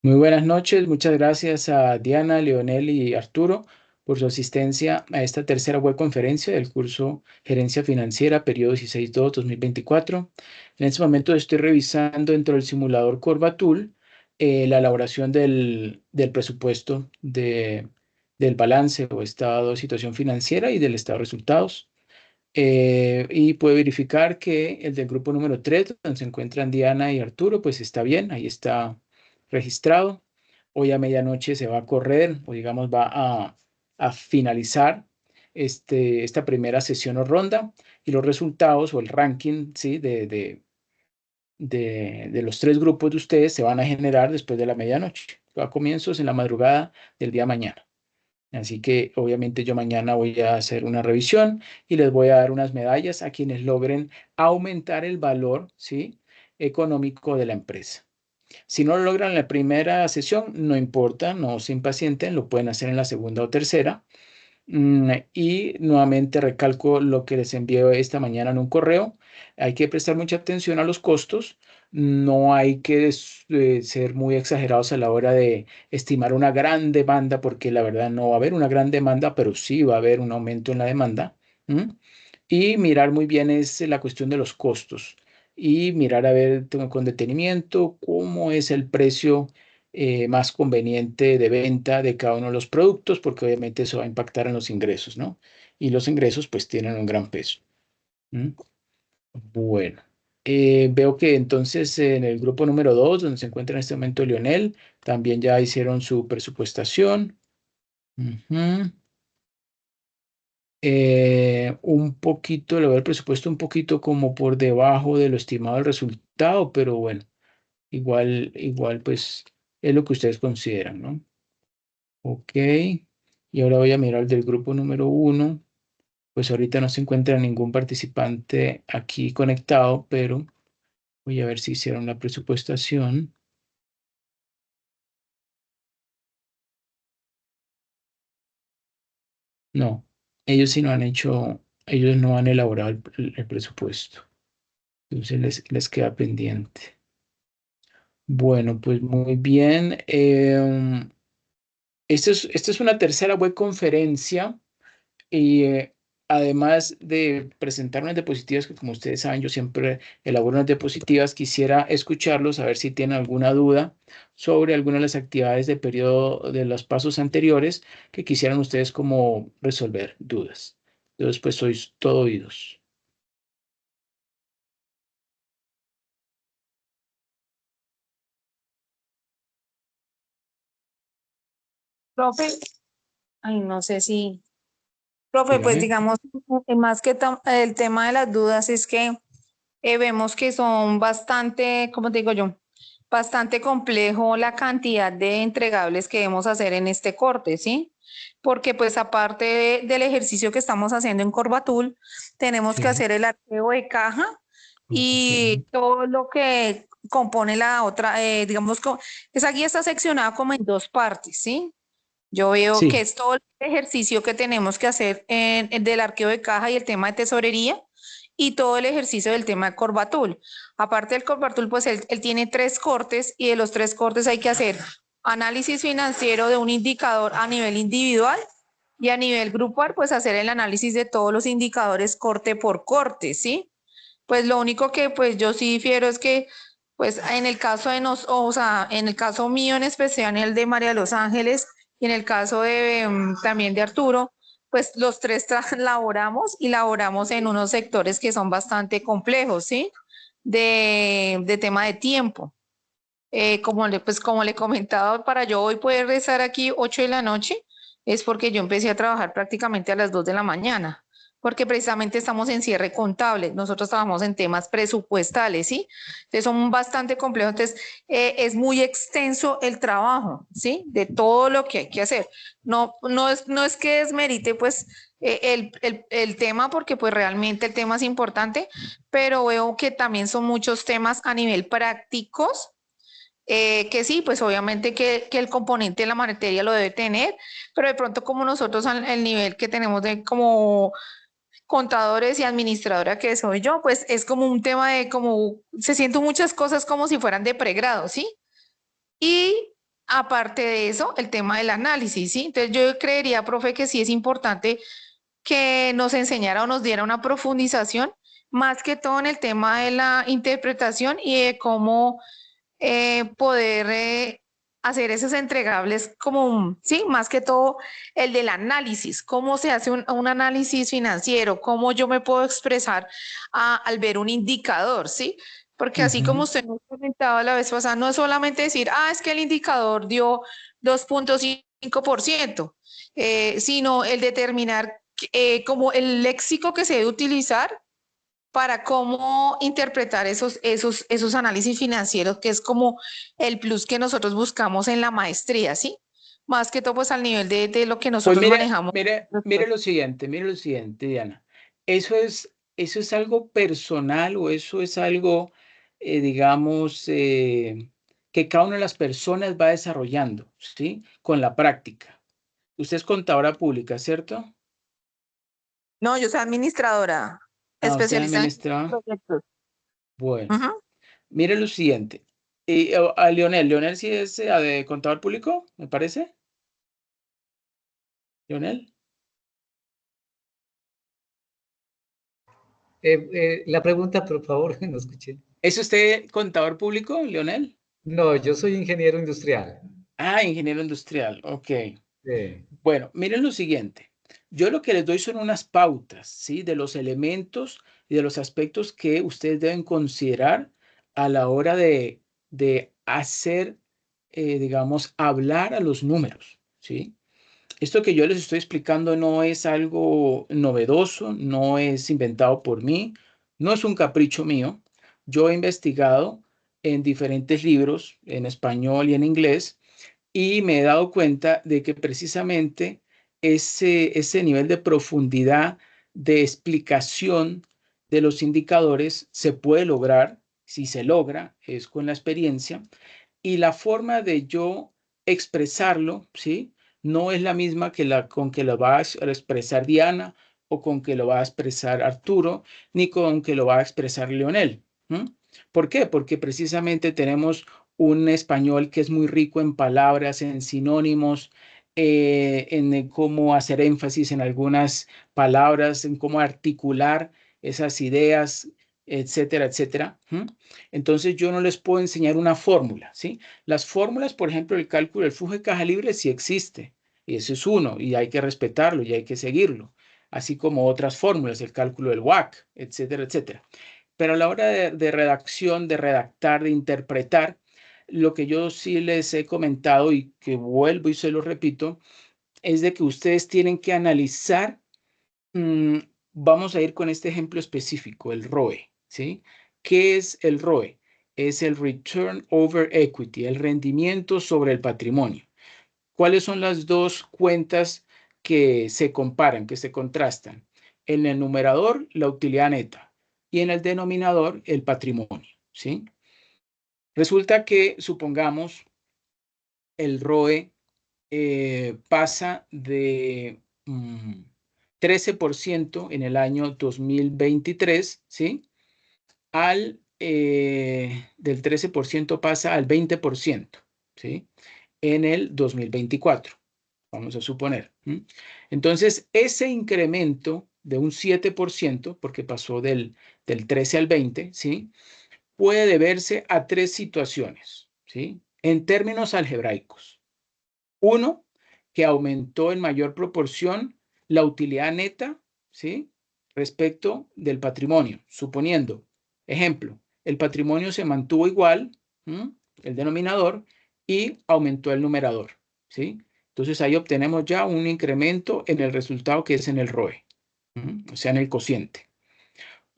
Muy buenas noches, muchas gracias a Diana, Leonel y Arturo por su asistencia a esta tercera web conferencia del curso Gerencia Financiera, periodo 16-2-2024. En este momento estoy revisando dentro del simulador Corbatul la elaboración del presupuesto del balance o estado de situación financiera y del estado de resultados. Y puedo verificar que el del grupo número 3 donde se encuentran Diana y Arturo, pues está bien, ahí está registrado. Hoy a medianoche se va a correr, o digamos a finalizar esta primera sesión o ronda, y los resultados o el ranking, ¿sí? de los tres grupos de ustedes se van a generar después de la medianoche, a comienzos en la madrugada del día mañana. Así que obviamente yo mañana voy a hacer una revisión y les voy a dar unas medallas a quienes logren aumentar el valor, ¿sí? económico de la empresa. Si no lo logran en la primera sesión, no importa, no se impacienten, lo pueden hacer en la segunda o tercera. Y nuevamente recalco lo que les envié esta mañana en un correo. Hay que prestar mucha atención a los costos. No hay que ser muy exagerados a la hora de estimar una gran demanda, porque la verdad no va a haber una gran demanda, pero sí va a haber un aumento en la demanda. ¿m? Y mirar muy bien es la cuestión de los costos y mirar a ver con detenimiento cómo es el precio más conveniente de venta de cada uno de los productos, porque obviamente eso va a impactar en los ingresos, ¿no? Y los ingresos pues tienen un gran peso. ¿Mm? Bueno, veo que entonces en el grupo número 2 donde se encuentra en este momento Lionel, también ya hicieron su presupuestación. Ujú. Un poquito, le veo el presupuesto un poquito como por debajo de lo estimado del resultado, pero bueno, igual pues es lo que ustedes consideran, ¿no? Ok, y ahora voy a mirar del grupo número uno. Pues ahorita no se encuentra ningún participante aquí conectado, pero voy a ver si hicieron la presupuestación. No, ellos sí no han hecho, ellos no han elaborado el presupuesto. Entonces les queda pendiente. Bueno, pues muy bien. Esta es una tercera web conferencia. Y además de presentar unas diapositivas, que como ustedes saben, yo siempre elaboro unas diapositivas, quisiera escucharlos, a ver si tienen alguna duda sobre alguna de las actividades del periodo de los pasos anteriores que quisieran ustedes como resolver dudas. Entonces, pues sois todo oídos. Profe, ay, no sé si, profe, pues Dígame. digamos, más que el tema de las dudas es que vemos que son bastante, ¿cómo te digo yo? Bastante complejo la cantidad de entregables que debemos hacer en este corte, ¿sí? Porque pues aparte del ejercicio que estamos haciendo en Corbatul, tenemos que Sí, hacer el arqueo de caja ok. y todo lo que compone la otra, digamos, esa guía está seccionada como en dos partes, ¿sí? Yo veo que Sí, es todo el ejercicio que tenemos que hacer del arqueo de caja y el tema de tesorería y todo el ejercicio del tema de Corbatul. Aparte del Corbatul, pues él tiene tres cortes y de los tres cortes hay que hacer análisis financiero de un indicador a nivel individual y a nivel grupal, pues hacer el análisis de todos los indicadores corte por corte, ¿sí? Pues lo único que pues yo sí difiero es que pues en el caso de o sea, en el caso mío en especial, en el de María de los Ángeles y en el caso de también de Arturo, pues los tres laboramos y laboramos en unos sectores que son bastante complejos, ¿sí? De tema de tiempo. Pues como le comentaba, para yo hoy poder estar aquí 8 de la noche, es porque yo empecé a trabajar prácticamente a las 2 de la mañana, porque precisamente estamos en cierre contable, nosotros trabajamos en temas presupuestales, ¿sí? Entonces son bastante complejos, entonces es muy extenso el trabajo, ¿sí? De todo lo que hay que hacer. No es que desmerite pues el tema, porque pues realmente el tema es importante, pero veo que también son muchos temas a nivel prácticos que sí, pues obviamente que el componente de la materia lo debe tener, pero de pronto como nosotros el nivel que tenemos de como contadores y administradora que soy yo, pues es como un tema de como, se sienten muchas cosas como si fueran de pregrado, ¿sí? Y aparte de eso, el tema del análisis, ¿sí? Entonces yo creería, profe, que sí es importante que nos enseñara o nos diera una profundización, más que todo en el tema de la interpretación y de cómo poder hacer esos entregables como, sí, más que todo el del análisis, cómo se hace un análisis financiero, cómo yo me puedo expresar al ver un indicador, ¿sí? Porque así como Ujú. usted nos comentaba la vez pasada, no es solamente decir, es que el indicador dio 2,5%, sino el determinar como el léxico que se debe utilizar para cómo interpretar esos análisis financieros, que es como el plus que nosotros buscamos en la maestría, ¿sí? Más que todo, pues al nivel de lo que Pues nosotros manejamos. mire lo siguiente, Diana. Eso es algo personal o eso es algo, digamos, que cada una de las personas va desarrollando, ¿sí? Con la práctica. Usted es contadora pública, ¿cierto? No, yo soy administradora, Usted especialista en administra. proyectos. Bueno, Ujú. mire lo siguiente. A Leonel sí es de contador público, me parece. Leonel. La pregunta, por favor, no escuché. ¿Es usted contador público, Leonel? No, yo soy ingeniero industrial. Ingeniero industrial, ok. Sí. Bueno, miren lo siguiente. Yo lo que les doy son unas pautas, ¿sí? De los elementos y de los aspectos que ustedes deben considerar a la hora de hacer, digamos, hablar a los números, ¿sí? Esto que yo les estoy explicando no es algo novedoso, no es inventado por mí, no es un capricho mío. Yo he investigado en diferentes libros, en español y en inglés, y me he dado cuenta de que precisamente ese nivel de profundidad de explicación de los indicadores se puede lograr, si se logra, es con la experiencia, y la forma de yo expresarlo, ¿sí? No es la misma que la con que lo va a expresar Diana o con que lo va a expresar Arturo, ni con que lo va a expresar Leonel. ¿M? ¿Por qué? Porque precisamente tenemos un español que es muy rico en palabras, en sinónimos, en cómo hacer énfasis en algunas palabras, en cómo articular esas ideas, etcétera, etcétera. Entonces yo no les puedo enseñar una fórmula, ¿sí? Las fórmulas, por ejemplo, el cálculo del flujo de caja libre sí existe, y ese es uno, y hay que respetarlo y hay que seguirlo, así como otras fórmulas, el cálculo del WACC, etcétera, etcétera. Pero a la hora de redacción, de redactar, de interpretar, lo que yo sí les he comentado y que vuelvo y se lo repito, es de que ustedes tienen que analizar. Mm, Vamos a ir con este ejemplo específico, el ROE, ¿sí? ¿Qué es el ROE? Es el Return Over Equity, el rendimiento sobre el patrimonio. ¿Cuáles son las dos cuentas que se comparan, que se contrastan? En el numerador, la utilidad neta y en el denominador, el patrimonio, ¿sí? Resulta que, supongamos, el ROE pasa de 13% en el año 2023, ¿sí? Del 13% pasa al 20%, ¿sí? En el 2024, vamos a suponer. Entonces, ese incremento de un 7%, porque pasó del 13 al 20, ¿sí? Puede deberse a tres situaciones, ¿sí? En términos algebraicos. Uno, que aumentó en mayor proporción la utilidad neta, ¿sí? Respecto del patrimonio, suponiendo, ejemplo, el patrimonio se mantuvo igual, ¿m? El denominador, y aumentó el numerador, ¿sí? Entonces ahí obtenemos ya un incremento en el resultado que es en el ROE, o sea, en el cociente.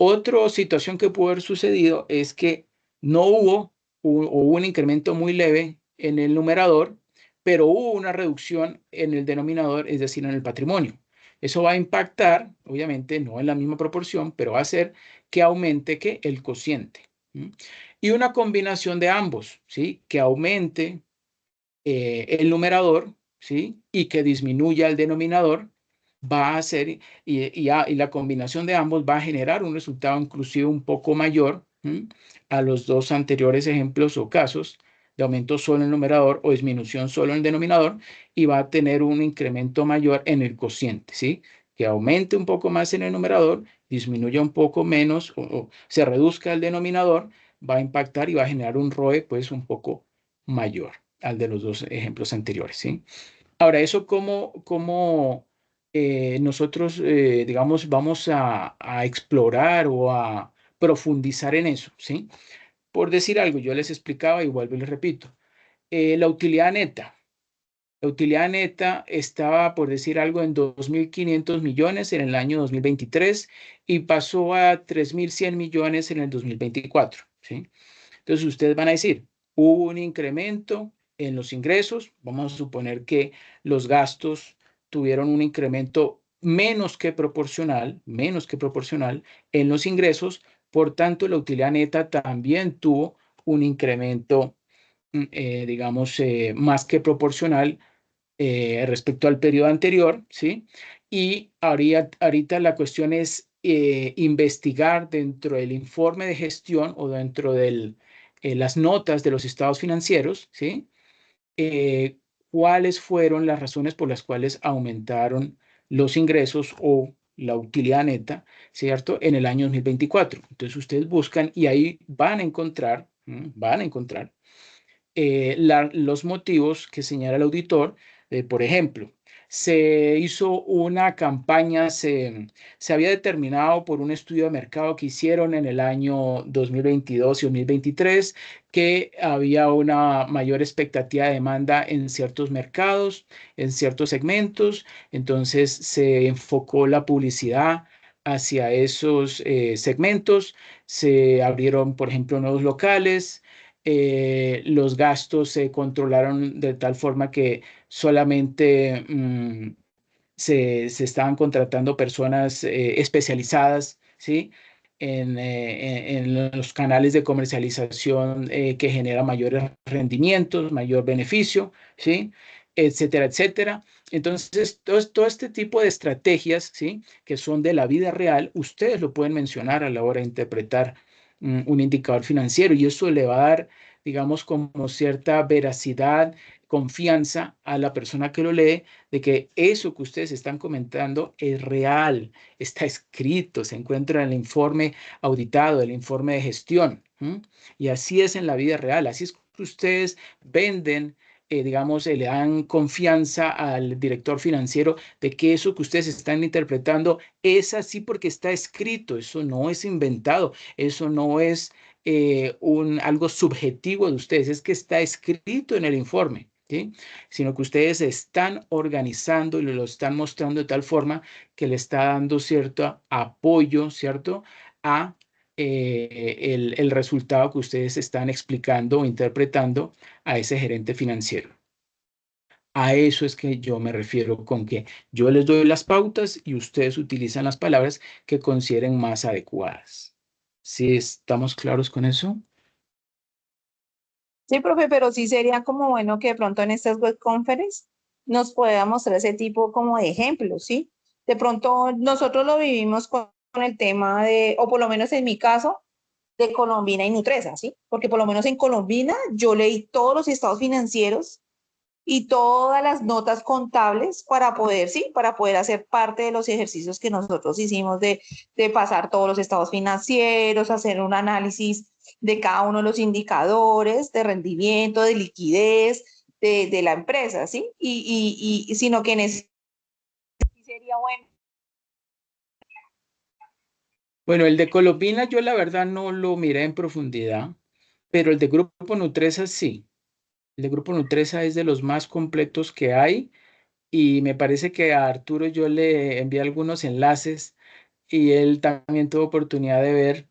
Otra situación que pudo haber sucedido es que no hubo un incremento muy leve en el numerador, pero hubo una reducción en el denominador, es decir, en el patrimonio. Eso va a impactar, obviamente, no en la misma proporción, pero va a hacer que aumente el cociente. Y una combinación de ambos, ¿sí? Que aumente el numerador, ¿sí? Y que disminuya el denominador, va a hacer, y la combinación de ambos va a generar un resultado inclusive un poco mayor, a los dos anteriores ejemplos o casos de aumento solo en el numerador o disminución solo en el denominador y va a tener un incremento mayor en el cociente, ¿sí? Que aumente un poco más en el numerador, disminuya un poco menos o se reduzca el denominador, va a impactar y va a generar un ROE pues un poco mayor al de los dos ejemplos anteriores, ¿sí? Ahora, eso cómo nosotros, digamos, vamos a explorar o a profundizar en eso, ¿sí? Por decir algo, yo les explicaba y vuelvo y les repito, la utilidad neta. La utilidad neta estaba, por decir algo, en 2.500 millones en el año 2023 y pasó a 3.100 millones en el 2024, ¿sí? Entonces ustedes van a decir, hubo un incremento en los ingresos, vamos a suponer que los gastos tuvieron un incremento menos que proporcional en los ingresos, por tanto la utilidad neta también tuvo un incremento, digamos, más que proporcional respecto al periodo anterior, ¿sí? Y ahorita la cuestión es investigar dentro del informe de gestión o dentro de las notas de los estados financieros, ¿sí? Eh, ¿Cuáles fueron las razones por las cuales aumentaron los ingresos o la utilidad neta, ¿cierto? En el año 2024. Entonces ustedes buscan y ahí van a encontrar los motivos que señala el auditor. Por ejemplo, se hizo una campaña, se había determinado por un estudio de mercado que hicieron en el año 2022 y 2023 que había una mayor expectativa de demanda en ciertos mercados, en ciertos segmentos. Entonces se enfocó la publicidad hacia esos segmentos, se abrieron, por ejemplo, nuevos locales, los gastos se controlaron de tal forma que solamente se estaban contratando personas especializadas, ¿sí? En los canales de comercialización que generan mayores rendimientos, mayor beneficio, ¿sí? Etcétera, etcétera. Entonces, todo este tipo de estrategias, ¿sí? Que son de la vida real, ustedes lo pueden mencionar a la hora de interpretar un indicador financiero y eso le va a dar, digamos, como cierta veracidad, confianza a la persona que lo lee de que eso que ustedes están comentando es real, está escrito, se encuentra en el informe auditado, el informe de gestión. ¿M? Y así es en la vida real, así es que ustedes venden, digamos, le dan confianza al director financiero de que eso que ustedes están interpretando es así porque está escrito, eso no es inventado, eso no es algo subjetivo de ustedes, es que está escrito en el informe, ¿sí? Sino que ustedes están organizando y lo están mostrando de tal forma que le está dando cierto apoyo, ¿cierto? A el resultado que ustedes están explicando o interpretando a ese gerente financiero. A eso es que yo me refiero con que yo les doy las pautas y ustedes utilizan las palabras que consideren más adecuadas. ¿Sí estamos claros con eso? Sí, profe, pero sí sería como bueno que de pronto en estas web conference nos pueda mostrar ese tipo como de ejemplos, ¿sí? De pronto nosotros lo vivimos con el tema de, o por lo menos en mi caso, de Colombina y Nutresa, ¿sí? Porque por lo menos en Colombina yo leí todos los estados financieros y todas las notas contables para poder, sí, para poder hacer parte de los ejercicios que nosotros hicimos de pasar todos los estados financieros, hacer un análisis de cada uno de los indicadores de rendimiento, de liquidez de la empresa, ¿sí? Y sino que en ese sería bueno. Bueno, el de Colombina yo la verdad no lo miré en profundidad, pero el de Grupo Nutresa sí. El de Grupo Nutresa es de los más completos que hay y me parece que a Arturo yo le envié algunos enlaces y él también tuvo oportunidad de ver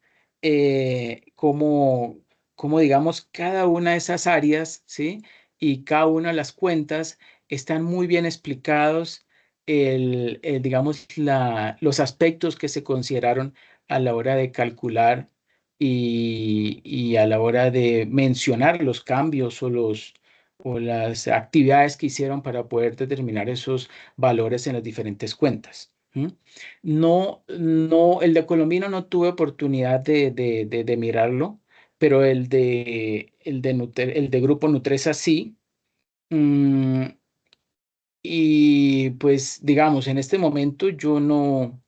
cómo, digamos, cada una de esas áreas, ¿sí? Y cada una de las cuentas están muy bien explicados, digamos, los aspectos que se consideraron a la hora de calcular y a la hora de mencionar los cambios o las actividades que hicieron para poder determinar esos valores en las diferentes cuentas. ¿M? No, el de Colombino no tuve oportunidad de mirarlo, pero el de Grupo Nutresa sí. Mm, y pues digamos, en este momento yo no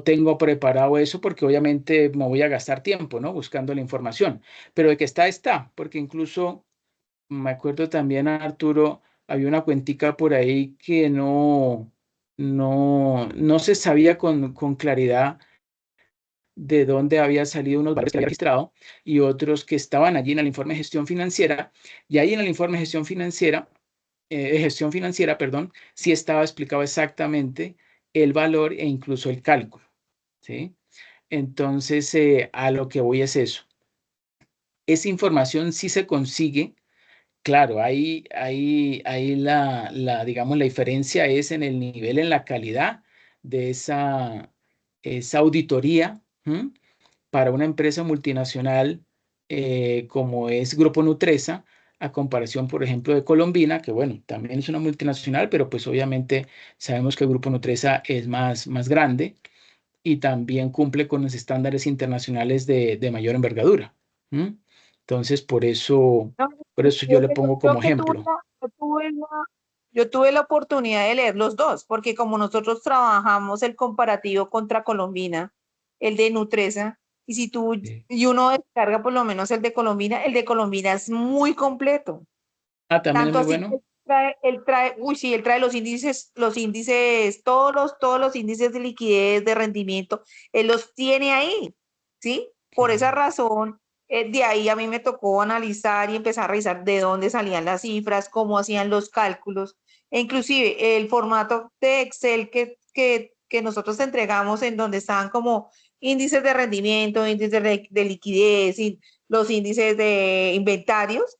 tengo preparado eso porque obviamente me voy a gastar tiempo, ¿no? Buscando la información. Pero de que está, porque incluso me acuerdo también, Arturo, había una cuentica por ahí que no se sabía con claridad de dónde había salido unos valores que había registrado y otros que estaban allí en el informe de gestión financiera. Y ahí en el informe de gestión financiera, perdón, sí estaba explicado exactamente el valor e incluso el cálculo, ¿sí? Entonces, a lo que voy es eso. Esa información sí se consigue. Claro, ahí digamos, la diferencia es en el nivel, en la calidad de esa auditoría. ¿M? Para una empresa multinacional como es Grupo Nutresa, a comparación, por ejemplo, de Colombina, que bueno, también es una multinacional, pero pues obviamente sabemos que el Grupo Nutresa es más grande y también cumple con los estándares internacionales de mayor envergadura. ¿M? Entonces, No, por eso yo yo le tengo- pongo yo como que tuve ejemplo. yo tuve la oportunidad de leer los dos, porque como nosotros trabajamos el comparativo contra Colombina, el de Nutresa, y si tú Sí. y uno descarga por lo menos el de Colombina es muy completo. Ah, también es Tanto muy así que bueno. sí, él trae los índices, todos los índices de liquidez, de rendimiento, él los tiene ahí, ¿sí? Por esa Sí, razón, de ahí a mí me tocó analizar y empezar a revisar de dónde salían las cifras, cómo hacían los cálculos, e inclusive el formato de Excel que nosotros entregamos en donde estaban como índices de rendimiento, índices de liquidez, y los índices de inventarios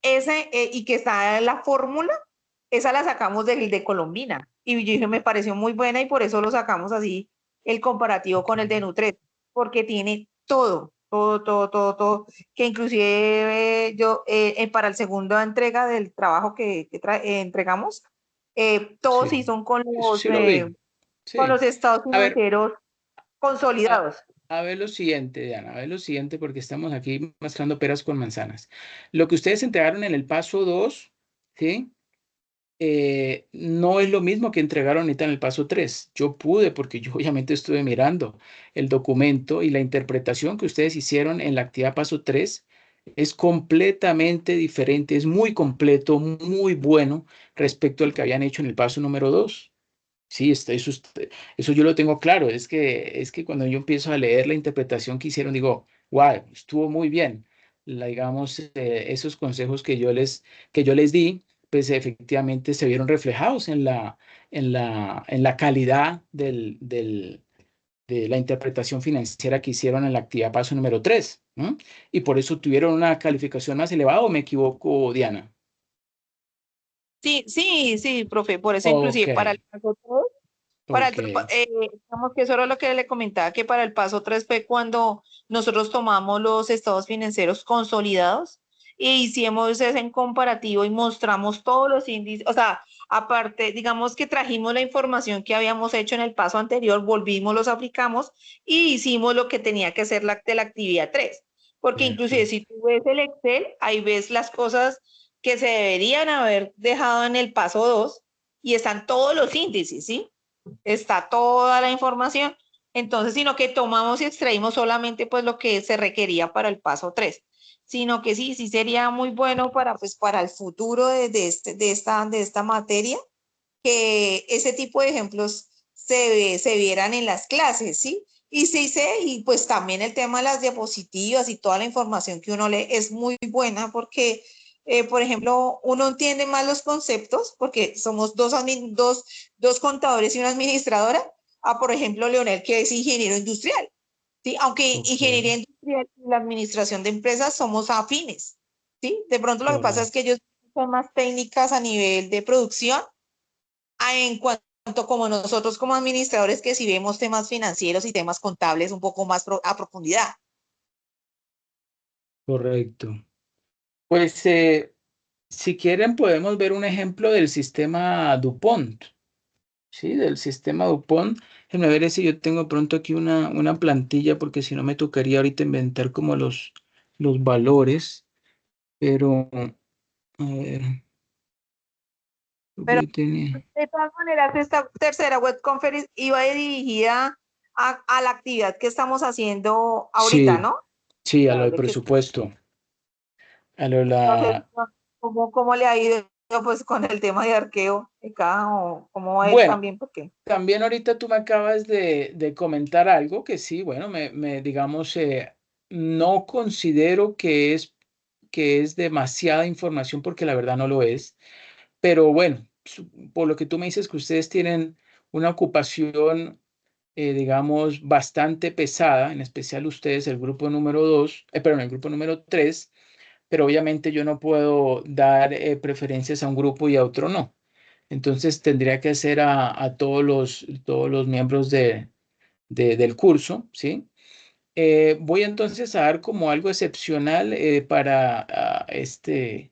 y que está en la fórmula, esa la sacamos de Colombina. Y yo dije, me pareció muy buena y por eso lo sacamos así, el comparativo con el de ok. Nutret, porque tiene todo, que inclusive yo para el segunda entrega del trabajo que entregamos, todos sí Sí, son eso sí lo vi. con Sí. los estados A ver, financieros a, consolidados. a ver lo siguiente, Diana, a ver lo siguiente, porque estamos aquí mezclando peras con manzanas. Lo que ustedes entregaron en el paso 2, ¿sí? No es lo mismo que entregaron ahorita en el paso 3. Yo pude, porque yo obviamente estuve mirando el documento y la interpretación que ustedes hicieron en la actividad paso 3 es completamente diferente, es muy completo, muy bueno respecto al que habían hecho en el paso número 2. Sí, eso yo lo tengo claro. Es que cuando yo empiezo a leer la interpretación que hicieron, digo, wow, estuvo muy bien. Digamos, esos consejos que yo les di, pues efectivamente se vieron reflejados en la calidad de la interpretación financiera que hicieron en la actividad paso número 3. ¿No? Y por eso tuvieron una calificación más elevada, ¿o me equivoco, Diana? Sí, profe, por eso Ok, inclusive para el caso ok. digamos que eso era lo que le comentaba, que para el paso 3 fue cuando nosotros tomamos los estados financieros consolidados e hicimos ese en comparativo y mostramos todos los índices, o sea, aparte, digamos que trajimos la información que habíamos hecho en el paso anterior, volvimos, los aplicamos y hicimos lo que tenía que hacer de la actividad 3 porque inclusive si Perfecto. tú ves el Excel, ahí ves las cosas que se deberían haber dejado en el paso 2 y están todos los índices, ¿sí? Está toda la información, entonces, sino que tomamos y extraímos solamente pues lo que se requería para el paso 3 sino que sí sería muy bueno para el futuro de esta materia, que ese tipo de ejemplos se vieran en las clases, ¿sí? Y pues también el tema de las diapositivas y toda la información que uno lee es muy buena porque, por ejemplo, uno entiende más los conceptos porque somos dos contadores y una administradora, por ejemplo, Leonel, que es ingeniero industrial, ¿sí? Aunque Ok, ingeniería industrial y la administración de empresas somos afines, ¿sí? De pronto lo que pasa es que correcto. ellos son más técnicas a nivel de producción en cuanto como nosotros como administradores que si vemos temas financieros y temas contables un poco más a profundidad. Correcto. Pues si quieren podemos ver un ejemplo del sistema DuPont, ¿sí? Del sistema DuPont. Déjenme ver si yo tengo pronto aquí una plantilla, porque si no me tocaría ahorita inventar como los valores, pero a ver, lo Pero que tenía. de todas maneras, esta tercera web conference iba dirigida a la actividad que estamos haciendo ahorita, Sí, ¿no? sí, a lo Claro, del de que presupuesto, a lo de no sé la... cómo le ha ido pues con el tema de arqueo de caja o cómo va a ir Bueno, también, porque también ahorita tú me acabas de comentar algo que sí, bueno, digamos, no considero que es demasiada información porque la verdad no lo es, pero bueno, por lo que tú me dices que ustedes tienen una ocupación, digamos, bastante pesada, en especial ustedes, el grupo número 2, perdón, el grupo número 3, pero obviamente yo no puedo dar preferencias a un grupo y a otro no. Entonces tendría que hacer a todos los miembros del curso, ¿sí? Voy entonces a dar como algo excepcional para este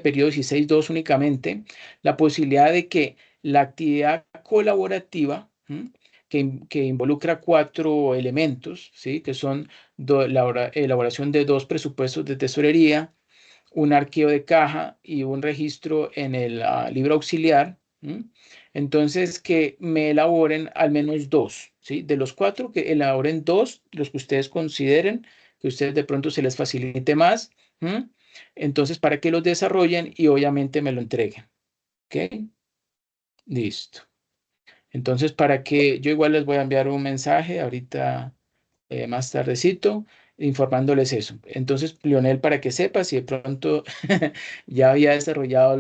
periodo 16.2 únicamente, la posibilidad de que la actividad colaborativa, ¿m? Que involucra cuatro elementos, ¿sí? Que son la elaboración de dos presupuestos de tesorería, un arqueo de caja y un registro en el libro auxiliar. ¿M? Entonces, que me elaboren al menos dos, ¿sí? De los cuatro, que elaboren dos, los que ustedes consideren, que a ustedes de pronto se les facilite más. ¿M? Entonces, para que los desarrollen y obviamente me lo entreguen. ¿Ok? Listo. Entonces, para que yo igual les voy a enviar un mensaje ahorita más tardecito informándoles eso. Entonces, Lionel, para que sepas, si de pronto ya había desarrollado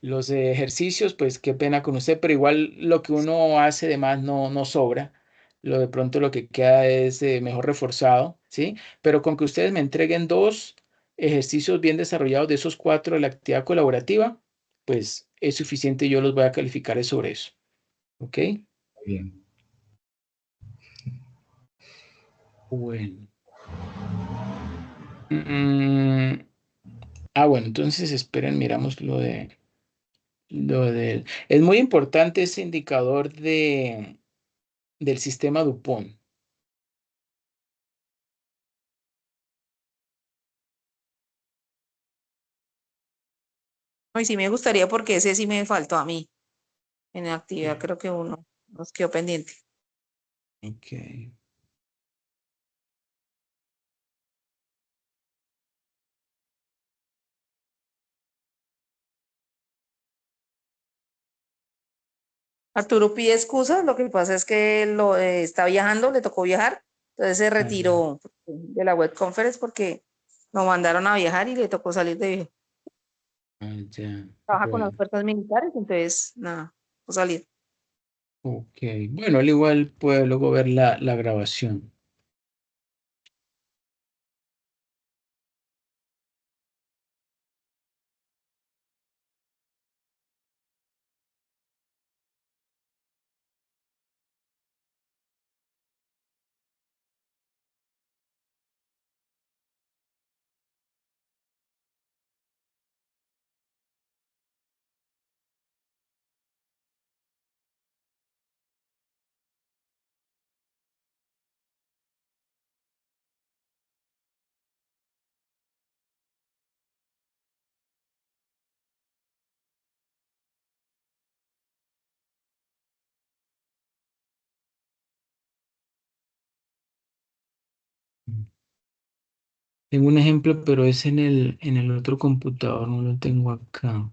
los ejercicios, pues qué pena con usted, pero igual lo que uno hace de más no sobra. Lo de pronto lo que queda es mejor reforzado, ¿sí? Pero con que ustedes me entreguen dos ejercicios bien desarrollados de esos cuatro de la actividad colaborativa, pues es suficiente, yo los voy a calificar sobre eso. ¿Ok? Bien. Bueno. Mm, bueno, entonces esperen, miramos es muy importante ese indicador del sistema Dupont. hoy sí me gustaría porque ese sí me faltó a mí en la actividad, Sí. creo que uno nos quedó pendiente. Ok. Arturo pide excusas, lo que pasa es que está viajando, le tocó viajar, entonces se Ah, ya. retiró de la web conference porque lo mandaron a viajar y le tocó salir de viaje. Ah, ya. Trabaja con las Bueno, fuerzas militares, entonces nada, tocó salir. ok. Bueno, al igual puede luego ver la grabación. Tengo un ejemplo, pero es en el otro computador, no lo tengo acá.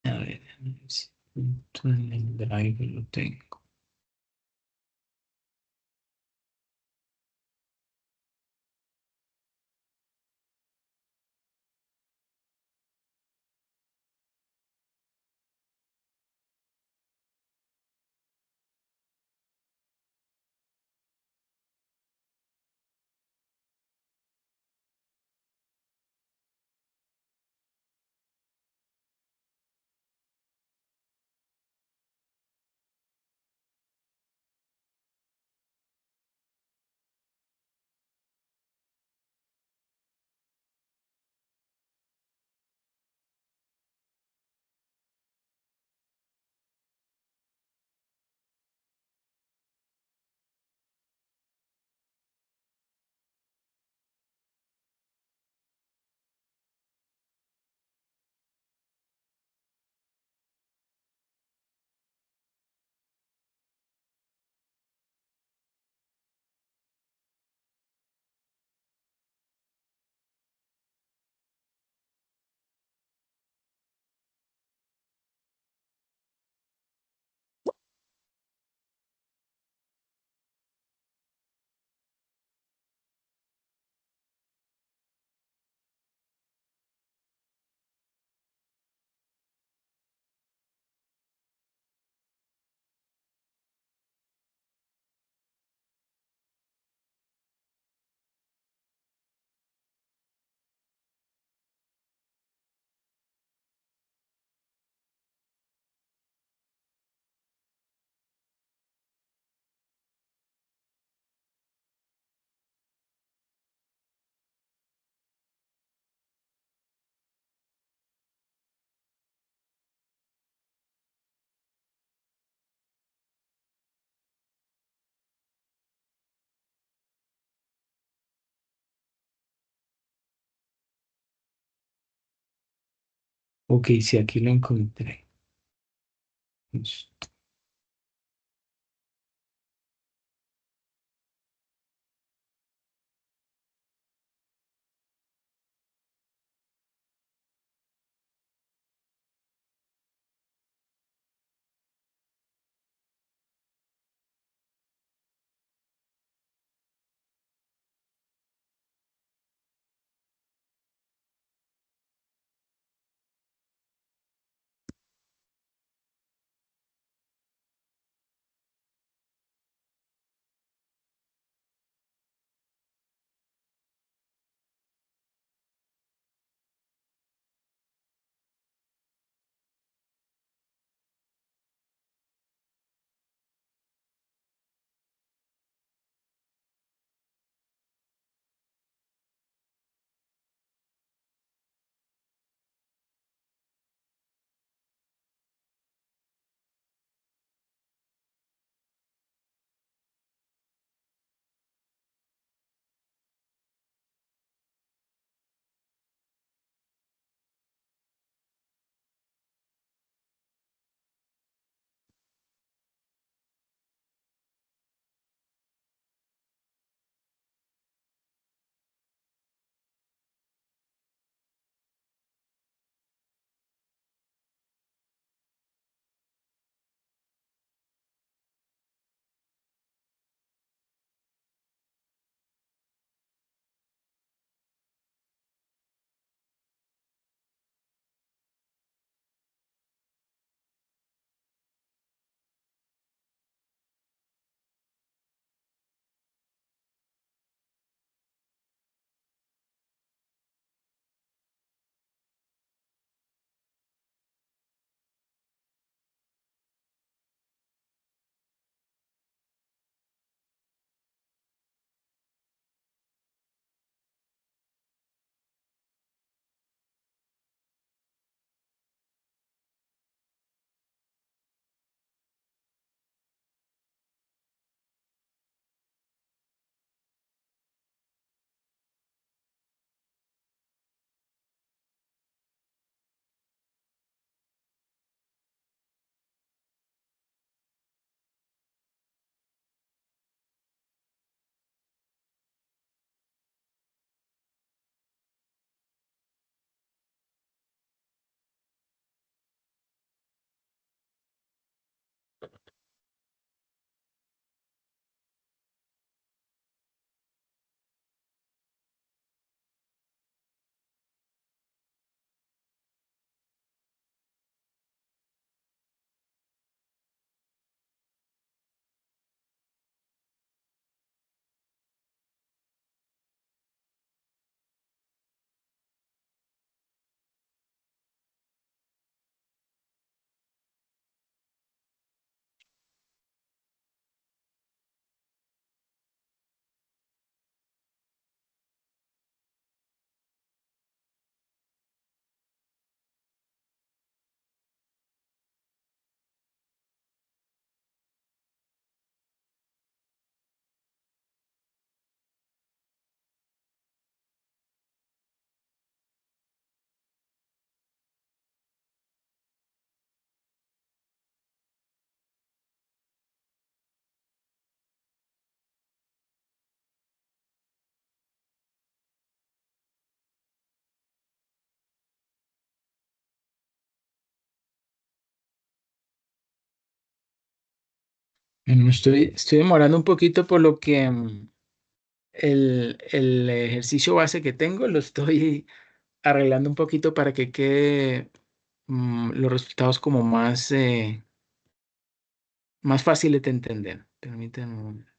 A ver, si en el drive lo tengo. Ok, sí, aquí lo encontré. Listo. Estoy demorando un poquito por lo que el ejercicio base que tengo lo estoy arreglando un poquito para que quede los resultados como más fáciles de entender. Permítanme un momento.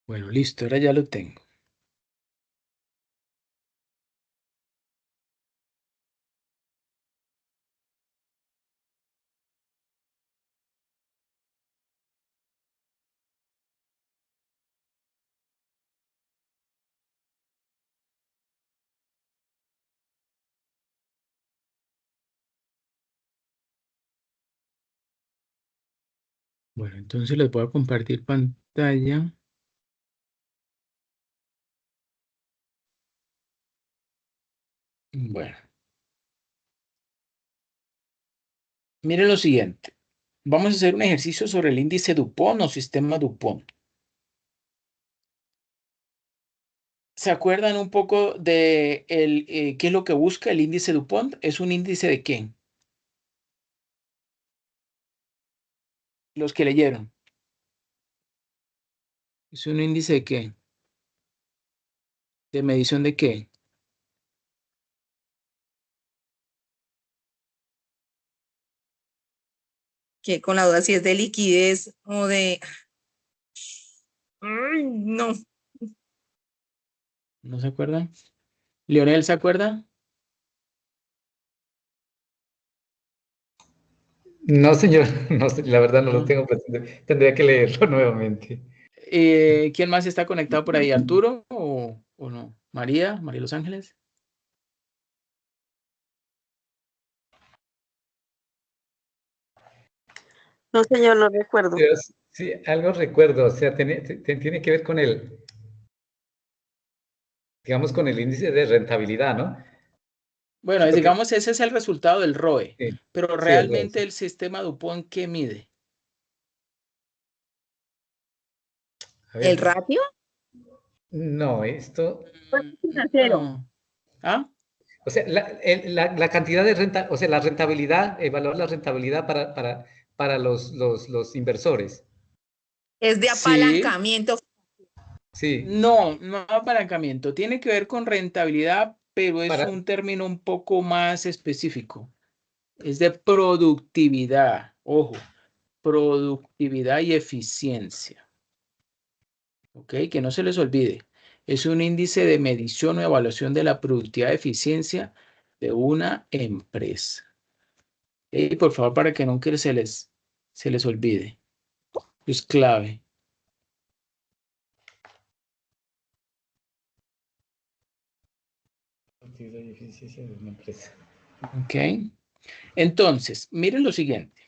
Bueno, listo, ahora ya lo tengo. Bueno, entonces les voy a compartir pantalla. Bueno, miren lo siguiente. Vamos a hacer un ejercicio sobre el índice Dupont o sistema Dupont. ¿Se acuerdan un poco de qué es lo que busca el índice Dupont? ¿Es un índice de qué? Los que leyeron. ¿Es un índice de qué? ¿De medición de qué? Que con la duda si es de liquidez o de... Ay, no. ¿No se acuerdan? ¿Leonel se acuerda? No, señor, no sé, la verdad no lo ¿No? tengo presente. Tendría que leerlo nuevamente. ¿Quién más está conectado por ahí? ¿Arturo o no? ¿María? ¿María Los Ángeles? No, señor, no recuerdo. Sí, algo recuerdo, o sea, tiene que ver con el, digamos, con el índice de rentabilidad, ¿no? Bueno, Sí, porque, digamos, ese es el resultado del ROE, sí, pero sí, el rol, realmente sí. el sistema Dupont, ¿qué mide? A ¿El ver, ratio? no, esto, Financiero. No. ¿Ah? o sea, la cantidad de renta, o sea, la rentabilidad, evaluar la rentabilidad para los inversores. Es de Sí. apalancamiento. Sí, No, no apalancamiento. Tiene que ver con rentabilidad, pero es para, un término un poco más específico. Es de productividad. Ojo, productividad y eficiencia. ¿Ok? Que no se les olvide. Es un índice de medición o evaluación de la productividad y eficiencia de una empresa. Y por favor, para que nunca se les olvide. Es clave. productividad y eficiencia de una empresa. ¿Ok? Entonces, miren lo siguiente.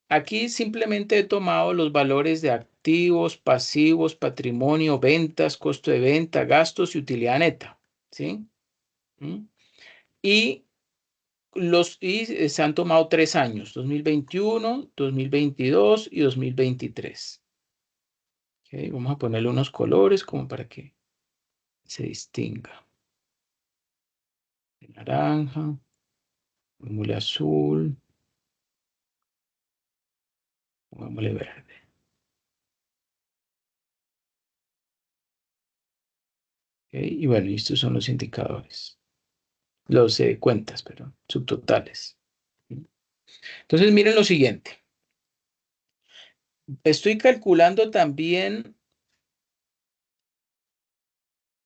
Aquí simplemente he tomado los valores de activos, pasivos, patrimonio, ventas, costo de venta, gastos y utilidad neta. ¿Sí? ¿Mm? Y se han tomado 3 años, 2021, 2022 y 2023. ¿Ok? Vamos a ponerle unos colores como para que se distinga. Naranja, pongámosle azul, pongámosle verde. ¿Ok? Y bueno, y estos son los indicadores, los cuentas, perdón, subtotales. Entonces, miren lo siguiente. Estoy calculando también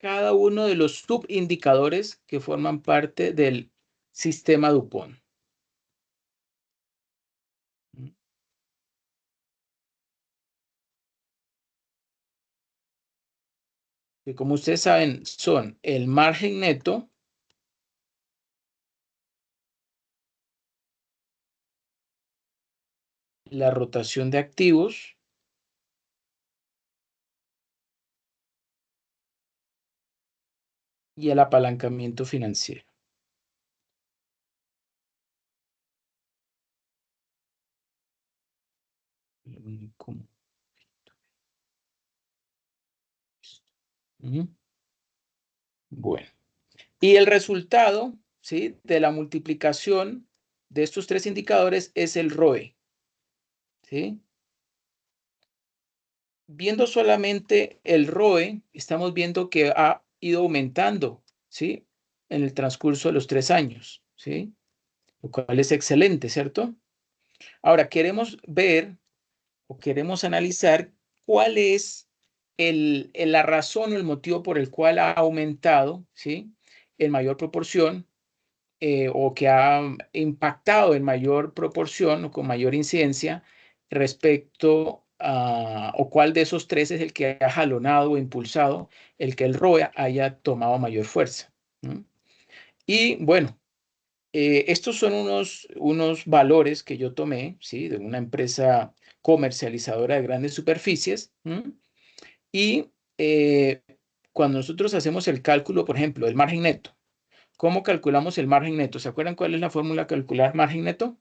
cada uno de los subindicadores que forman parte del sistema Dupont. Que como ustedes saben, son el margen neto, la rotación de activos y el apalancamiento financiero. Ujú. Bueno, y el resultado, ¿sí?, de la multiplicación de estos tres indicadores es el ROE, ¿sí? Viendo solamente el ROE, estamos viendo que ha ido aumentando, ¿sí?, en el transcurso de los 3 años, ¿sí? Lo cual es excelente, ¿cierto? Ahora, queremos ver o queremos analizar cuál es la razón o el motivo por el cual ha aumentado, ¿sí?, en mayor proporción, o que ha impactado en mayor proporción o con mayor incidencia respecto a, o cuál de esos tres es el que ha jalonado o impulsado el que el ROE haya tomado mayor fuerza. Y bueno, estos son unos valores que yo tomé, ¿sí?, de una empresa comercializadora de grandes superficies. Y cuando nosotros hacemos el cálculo, por ejemplo, del margen neto, ¿cómo calculamos el margen neto? ¿Se acuerdan cuál es la fórmula de calcular margen neto?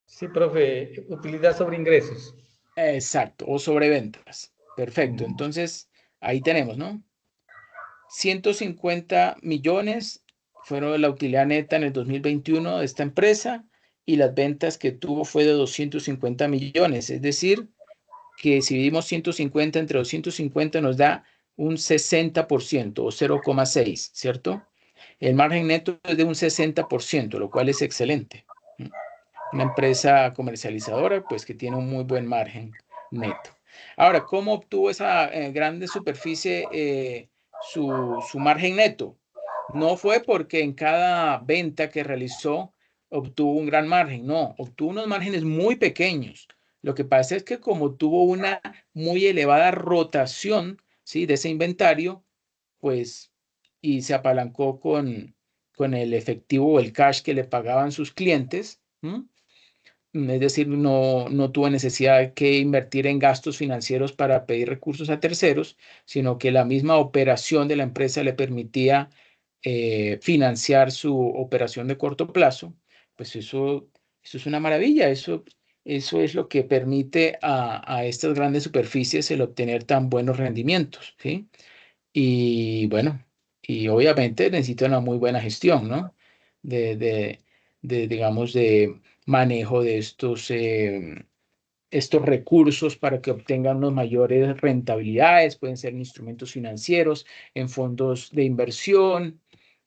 Sí, profe, utilidad sobre ingresos. Exacto, o sobre ventas. Perfecto, entonces ahí tenemos, ¿no? 150 millones fueron la utilidad neta en el 2021 de esta empresa y las ventas que tuvo fue de 250 millones. Es decir, que si dividimos 150 entre 250 nos da un 60% o 0,6, ¿cierto? El margen neto es de un 60%, lo cual es excelente. Una empresa comercializadora, pues que tiene un muy buen margen neto. Ahora, ¿cómo obtuvo esa grande superficie su margen neto? No fue porque en cada venta que realizó obtuvo un gran margen, no, obtuvo unos márgenes muy pequeños. Lo que pasa es que como tuvo una muy elevada rotación, ¿sí?, de ese inventario, pues, y se apalancó con el efectivo o el cash que le pagaban sus clientes. Es decir, no tuvo necesidad que invertir en gastos financieros para pedir recursos a terceros, sino que la misma operación de la empresa le permitía financiar su operación de corto plazo. Pues eso es una maravilla, eso es lo que permite a estas grandes superficies el obtener tan buenos rendimientos, ¿sí? Y bueno, y obviamente necesita una muy buena gestión, ¿no? De, de, digamos, de manejo de estos recursos para que obtengan unas mayores rentabilidades, pueden ser en instrumentos financieros, en fondos de inversión,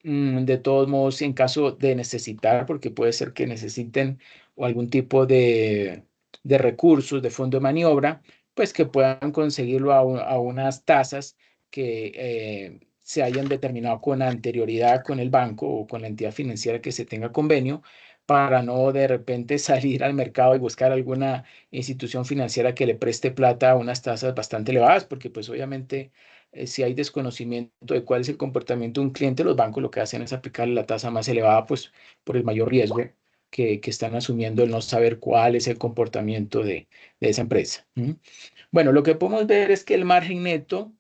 de todos modos, en caso de necesitar, porque puede ser que necesiten o algún tipo de recursos, de fondo de maniobra, pues que puedan conseguirlo a unas tasas que se hayan determinado con anterioridad con el banco o con la entidad financiera que se tenga convenio, para no de repente salir al mercado y buscar alguna institución financiera que le preste plata a unas tasas bastante elevadas, porque pues obviamente si hay desconocimiento de cuál es el comportamiento de un cliente, los bancos lo que hacen es aplicarle la tasa más elevada, pues por el mayor riesgo que están asumiendo el no saber cuál es el comportamiento de esa empresa. Bueno, lo que podemos ver es que el margen neto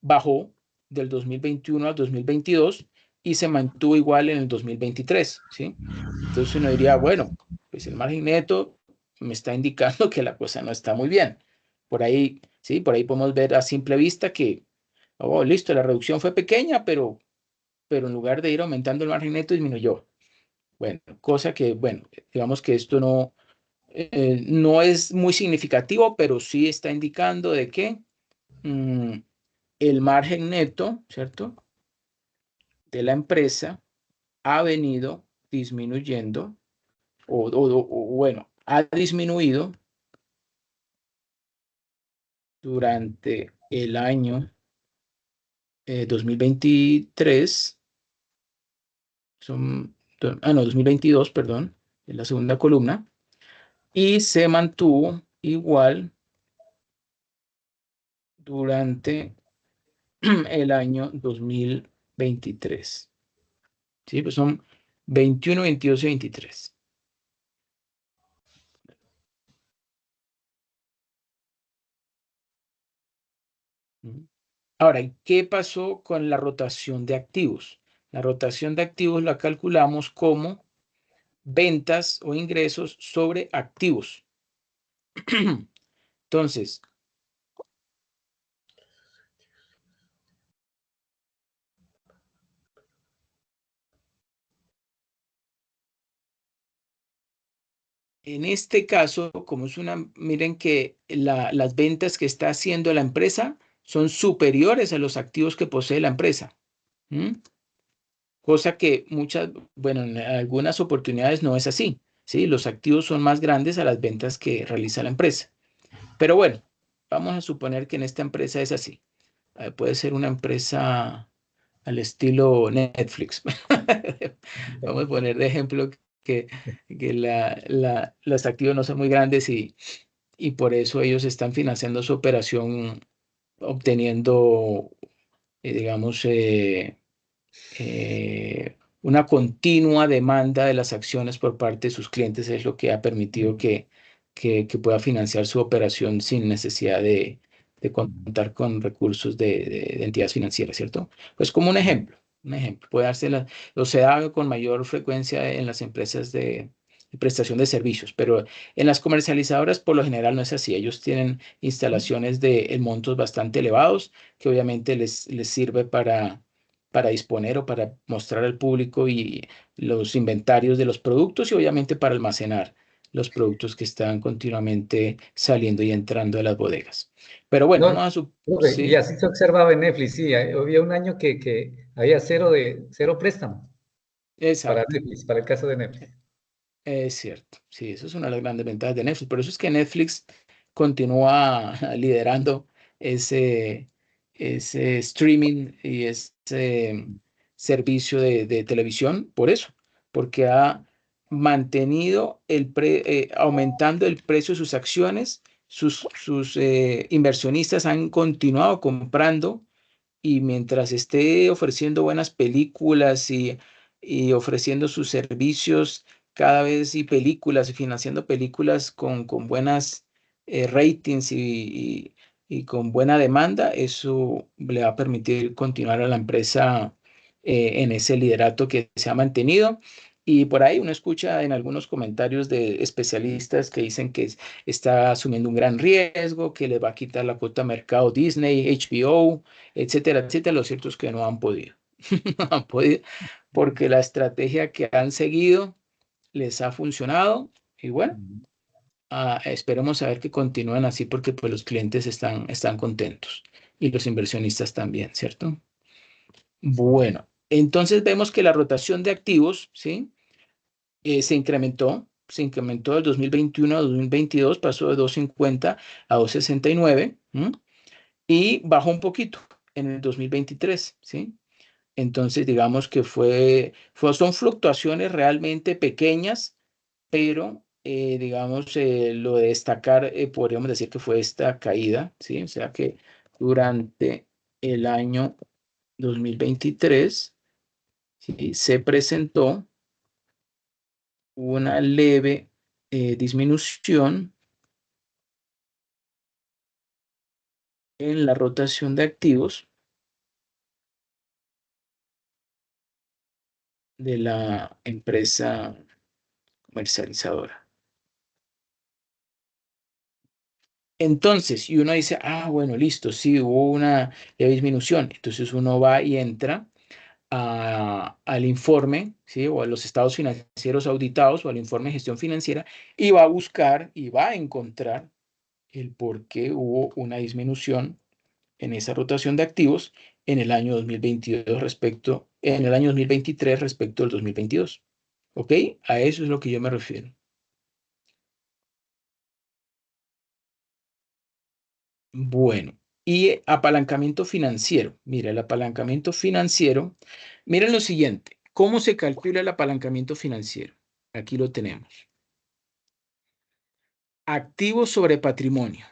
bajó del 2021 al 2022 y se mantuvo igual en el 2023, ¿sí? Entonces uno diría, bueno, pues el margen neto me está indicando que la cosa no está muy bien. Por ahí, sí, por ahí podemos ver a simple vista que, oh, listo, la reducción fue pequeña, pero en lugar de ir aumentando el margen neto, disminuyó. Bueno, cosa que, bueno, digamos que esto no es muy significativo, pero sí está indicando de que el margen neto, ¿cierto?, de la empresa ha venido disminuyendo, bueno, ha disminuido durante el año 2023, no, 2022, perdón, en la segunda columna, y se mantuvo igual durante el año 2023. ¿Sí? Pues son 21, 22 y 23. Ahora, ¿qué pasó con la rotación de activos? La rotación de activos la calculamos como ventas o ingresos sobre activos. Entonces, en este caso, como es miren que las ventas que está haciendo la empresa son superiores a los activos que posee la empresa. Cosa que bueno, en algunas oportunidades no es así. ¿sí? Los activos son más grandes a las ventas que realiza la empresa. Pero bueno, vamos a suponer que en esta empresa es así. Puede ser una empresa al estilo Netflix. Vamos a poner de ejemplo que los activos no son muy grandes y por eso ellos están financiando su operación obteniendo, digamos, una continua demanda de las acciones por parte de sus clientes es lo que ha permitido que pueda financiar su operación sin necesidad de contar con recursos de entidades financieras, ¿cierto? Pues como un ejemplo, puede dársela, o se da con mayor frecuencia en las empresas de prestación de servicios, pero en las comercializadoras por lo general no es así. Ellos tienen instalaciones en montos bastante elevados que obviamente les sirve para disponer o para mostrar al público y los inventarios de los productos y obviamente para almacenar los productos que están continuamente saliendo y entrando a las bodegas. Pero bueno, No, vamos a profe, y sí, así se observaba en Netflix, sí, había un año que había cero préstamo para exacto, Netflix, para el caso de Netflix. es cierto. Sí, eso es una de las grandes ventajas de Netflix. Por eso es que Netflix continúa liderando ese, ese streaming y ese servicio de televisión, por eso, porque ha mantenido aumentando el precio de sus acciones, sus inversionistas han continuado comprando y mientras esté ofreciendo buenas películas y ofreciendo sus servicios cada vez y películas y financiando películas con buenas ratings y con buena demanda, eso le va a permitir continuar a la empresa en ese liderato que se ha mantenido. Y por ahí uno escucha en algunos comentarios de especialistas que dicen que está asumiendo un gran riesgo, que le va a quitar la cuota de mercado Disney, HBO, etcétera, etcétera. Lo cierto es que no han podido. No han podido porque la estrategia que han seguido les ha funcionado y bueno, esperemos a ver que continúen así porque pues los clientes están contentos y los inversionistas también, ¿cierto? Bueno, entonces vemos que la rotación de activos, ¿sí? Se incrementó del 2021 a 2022, pasó de 250 a 269, ¿m? Y bajó un poquito en el 2023, ¿sí? Entonces, digamos que son fluctuaciones realmente pequeñas, pero digamos, lo de destacar, podríamos decir que fue esta caída, ¿sí? O sea que durante el año 2023, ¿sí? Se presentó una leve disminución en la rotación de activos de la empresa comercializadora. Entonces, y uno dice, bueno, listo, sí, hubo una disminución. Entonces uno va y entra al informe, ¿sí? O a los estados financieros auditados o al informe de gestión financiera y va a buscar y va a encontrar el por qué hubo una disminución en esa rotación de activos en el año 2022 en el año 2023 respecto al 2022. ¿Ok? A eso es lo que yo me refiero. Bueno, y apalancamiento financiero. Mira, el apalancamiento financiero, miren lo siguiente, ¿cómo se calcula el apalancamiento financiero? Aquí lo tenemos. Activos sobre patrimonio.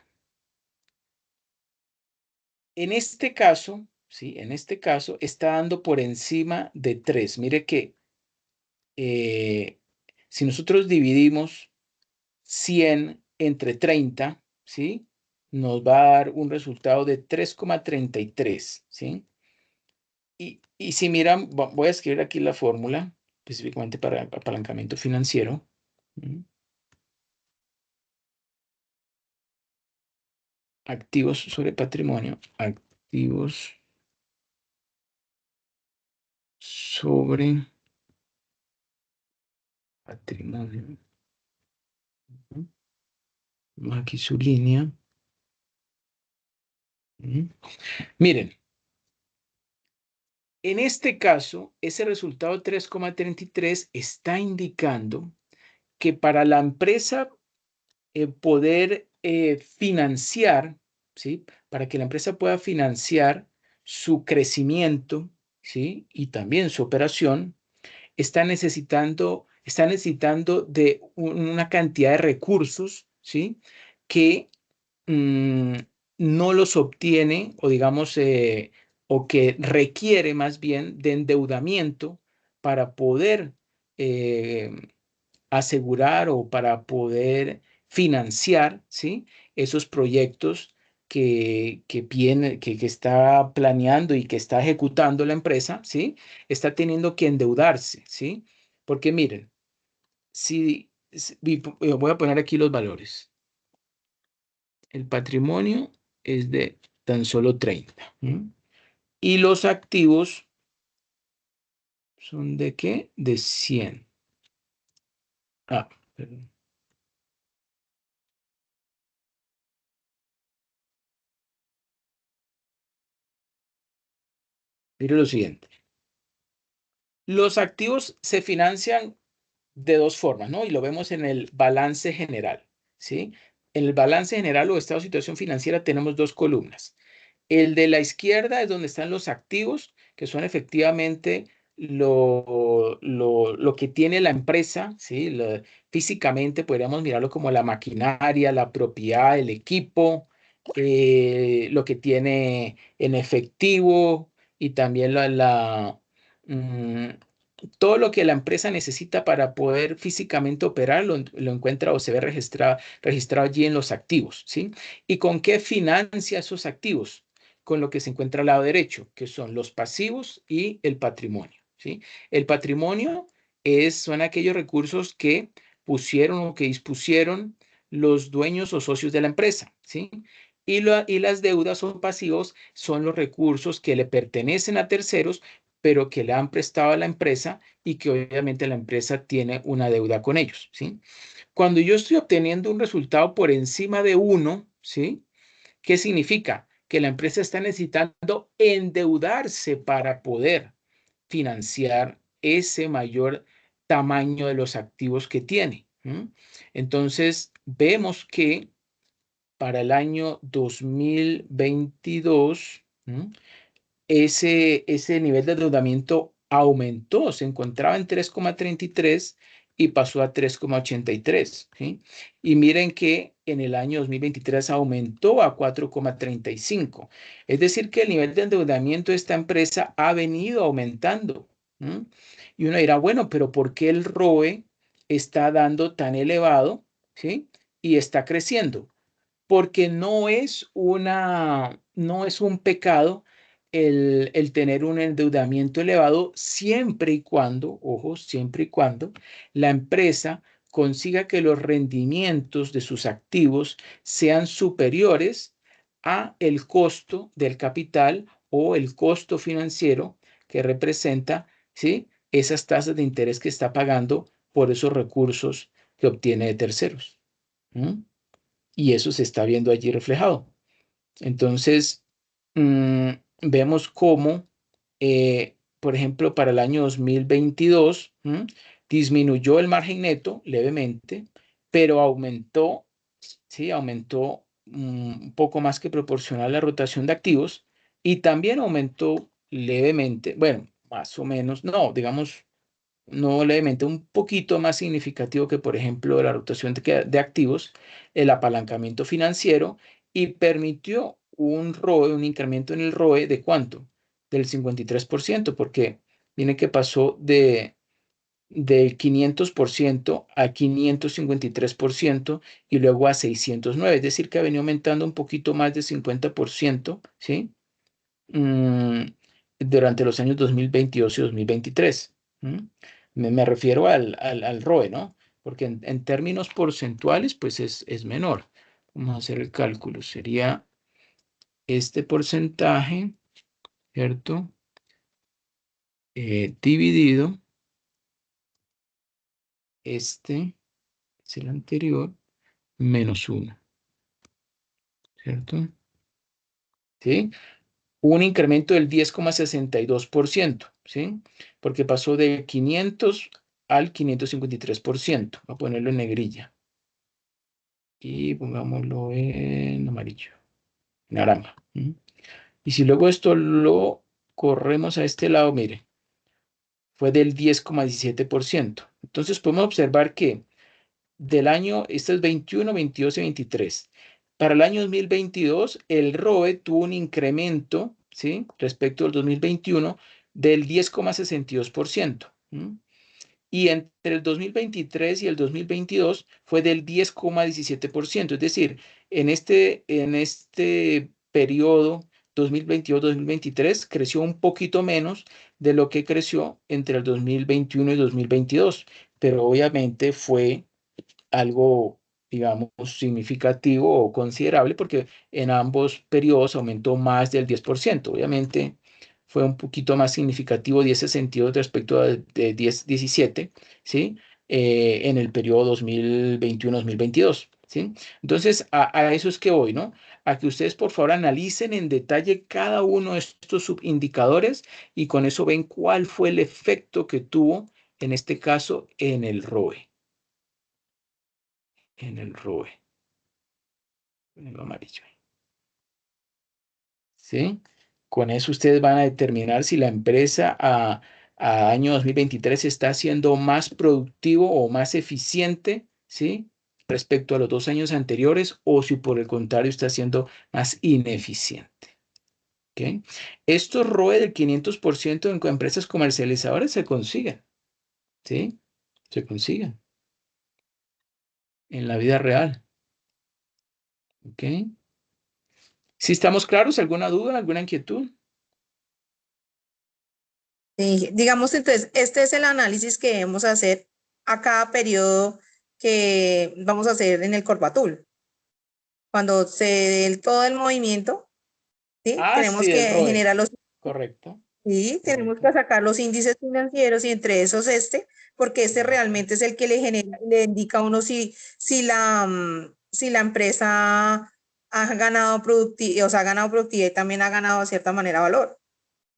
En este caso, ¿sí? En este caso está dando por encima de 3. Mire que eh, si nosotros dividimos 100 entre 30, ¿sí? Nos va a dar un resultado de 3,33, ¿sí? Y si miran, voy a escribir aquí la fórmula específicamente para apalancamiento financiero. ¿Mm? Activos sobre patrimonio. Activos sobre patrimonio. ¿Mm? Vamos aquí su línea. ¿Mm? Miren, en este caso, ese resultado 3,33 está indicando que para la empresa poder financiar, ¿sí? Para que la empresa pueda financiar su crecimiento, ¿sí? Y también su operación, está necesitando de una cantidad de recursos, ¿sí? Que mm, no los obtiene o digamos, o que requiere más bien de endeudamiento para poder eh, asegurar o para poder financiar, ¿sí? Esos proyectos que está planeando y que está ejecutando la empresa, ¿sí? Está teniendo que endeudarse, ¿sí? Porque miren, voy a poner aquí los valores. El patrimonio es de tan solo 30. ¿M? Y los activos son ¿de qué? De 100. Ah, perdón. Mire lo siguiente. Los activos se financian de dos formas, ¿no? Y lo vemos en el balance general, ¿sí? En el balance general o estado de situación financiera tenemos dos columnas. El de la izquierda es donde están los activos, que son efectivamente lo que tiene la empresa, ¿sí? Físicamente podríamos mirarlo como la maquinaria, la propiedad, el equipo, lo que tiene en efectivo y también mm, todo lo que la empresa necesita para poder físicamente operar lo encuentra o se ve registrado allí en los activos, ¿sí? ¿Y con qué financia esos activos? Con lo que se encuentra al lado derecho, que son los pasivos y el patrimonio, ¿sí? El patrimonio son aquellos recursos que pusieron o que dispusieron los dueños o socios de la empresa, ¿sí? Y las deudas o pasivos son los recursos que le pertenecen a terceros, pero que le han prestado a la empresa y que obviamente la empresa tiene una deuda con ellos, ¿sí? Cuando yo estoy obteniendo un resultado por encima de 1, ¿sí? ¿Qué significa? Que la empresa está necesitando endeudarse para poder financiar ese mayor tamaño de los activos que tiene. ¿M? Entonces, vemos que para el año 2022, ¿m? ese nivel de endeudamiento aumentó, se encontraba en 3,33 y pasó a 3,83, ¿sí? Y miren que en el año 2023 aumentó a 4,35. Es decir, que el nivel de endeudamiento de esta empresa ha venido aumentando. ¿M? Y uno dirá, bueno, pero ¿por qué el ROE está dando tan elevado, ¿sí? Y está creciendo? Porque no es un pecado el tener un endeudamiento elevado siempre y cuando, ojo, siempre y cuando la empresa consiga que los rendimientos de sus activos sean superiores a el costo del capital o el costo financiero que representa, ¿sí? Esas tasas de interés que está pagando por esos recursos que obtiene de terceros. ¿Mm? Y eso se está viendo allí reflejado. Entonces, mm, vemos cómo, por ejemplo, para el año 2022, disminuyó el margen neto levemente, pero aumentó, ¿sí? Aumentó un poco más que proporcional la rotación de activos y también aumentó levemente, bueno, más o menos, no, digamos, no levemente, un poquito más significativo que, por ejemplo, la rotación de activos, el apalancamiento financiero y permitió un ROE, un incremento en el ROE de ¿cuánto? Del 53%, porque viene que pasó del 500% a 553% y luego a 609, es decir, que ha venido aumentando un poquito más de 50%, ¿sí? mm, durante los años 2022 y 2023. ¿M? Me refiero al ROE, ¿no? Porque en términos porcentuales, pues es menor. Vamos a hacer el cálculo. Sería este porcentaje, ¿cierto? Dividido, este es el anterior, menos 1, ¿cierto? ¿Sí? Un incremento del 10,62%, ¿sí? Porque pasó de 500 al 553%. Voy a ponerlo en negrilla. Y pongámoslo en amarillo, naranja. Y si luego esto lo corremos a este lado, mire, fue del 10,17%. Entonces podemos observar que del año, esto es 21, 22 y 23. Para el año 2022, el ROE tuvo un incremento, ¿sí?, respecto al 2021 del 10,62%. Y entre el 2023 y el 2022 fue del 10,17%. Es decir, en este periodo 2022-2023 creció un poquito menos de lo que creció entre el 2021 y 2022, pero obviamente fue algo, digamos, significativo o considerable porque en ambos periodos aumentó más del 10%. Obviamente fue un poquito más significativo en ese sentido respecto a de 10-17, ¿sí? En el periodo 2021-2022, ¿sí? Entonces, a eso es que voy, ¿no? A que ustedes, por favor, analicen en detalle cada uno de estos subindicadores y con eso ven cuál fue el efecto que tuvo, en este caso, en el ROE. En el ROE, en el amarillo. ¿Sí? Con eso ustedes van a determinar si la empresa a año 2023 está siendo más productivo o más eficiente, ¿sí?, respecto a los 2 años anteriores, o si por el contrario está siendo más ineficiente. ¿Ok? Estos ROE del 500% en empresas comercializadoras se consiguen, ¿sí? Se consiguen en la vida real. ¿Ok? ¿Sí estamos claros? ¿Alguna duda? ¿Alguna inquietud? Digamos, entonces, este es el análisis que debemos hacer a cada periodo que vamos a hacer en el Corbatul. Cuando se dé todo el movimiento, ¿sí? Tenemos Sí, que el ROE. generar los, Correcto. sí, tenemos que Correcto. sacar los índices financieros y entre esos porque este Correcto. realmente es el que le genera, le indica a uno si la empresa ha ganado productividad, o sea, ha ganado productividad y también ha ganado de cierta manera valor.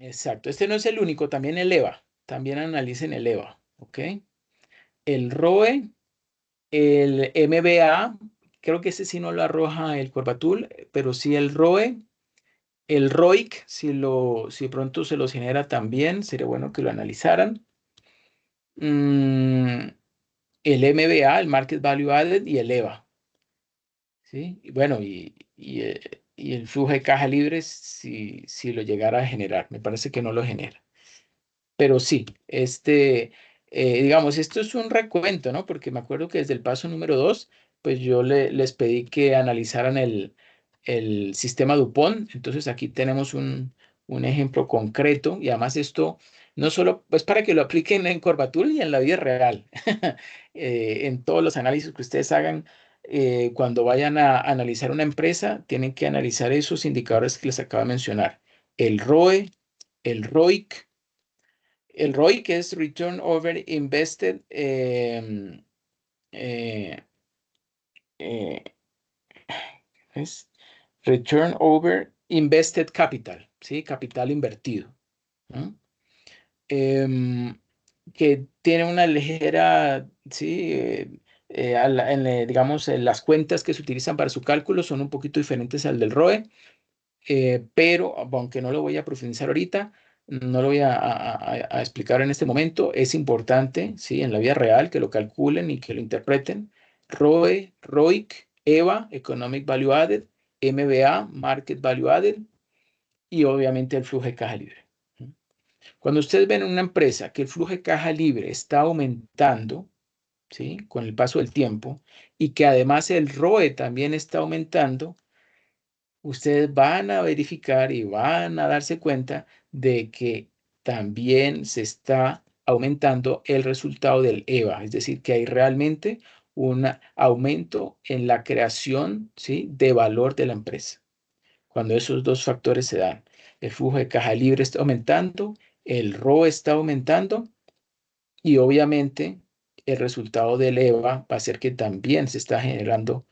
Exacto. Este no es el único, también el EVA. También analicen el EVA, ¿ok? El ROE, el MBA, creo que ese sí no lo arroja el Corbatul, pero sí el ROE, el ROIC, si de pronto se los genera también, sería bueno que lo analizaran. El MBA, el Market Value Added, y el EVA, ¿sí? Y bueno, y el flujo de caja libre, si lo llegara a generar. Me parece que no lo genera. Pero sí, digamos, esto es un recuento, ¿no? Porque me acuerdo que desde el paso número 2, pues yo les pedí que analizaran el sistema DuPont. Entonces aquí tenemos un ejemplo concreto y además esto no solo, pues para que lo apliquen en Corbatul y en la vida real, en todos los análisis que ustedes hagan. Cuando vayan a analizar una empresa, tienen que analizar esos indicadores que les acabo de mencionar. El ROE, el ROIC, el ROI, que es Return Over Invested, eh, eh, es Return Over Invested Capital, ¿sí? Capital invertido, ¿no? Que tiene una ligera, ¿sí? Digamos, las cuentas que se utilizan para su cálculo son un poquito diferentes al del ROE. Pero aunque no lo voy a profundizar ahorita, no lo voy a explicar en este momento, es importante, ¿sí?, en la vida real que lo calculen y que lo interpreten. ROE, ROIC, EVA, Economic Value Added, MBA, Market Value Added, y obviamente el flujo de caja libre. Cuando ustedes ven en una empresa que el flujo de caja libre está aumentando, ¿sí?, con el paso del tiempo, y que además el ROE también está aumentando, ustedes van a verificar y van a darse cuenta de que también se está aumentando el resultado del EVA, es decir, que hay realmente un aumento en la creación, ¿sí?, de valor de la empresa. Cuando esos dos factores se dan, el flujo de caja libre está aumentando, el ROE está aumentando y obviamente el resultado del EVA va a ser que también se está generando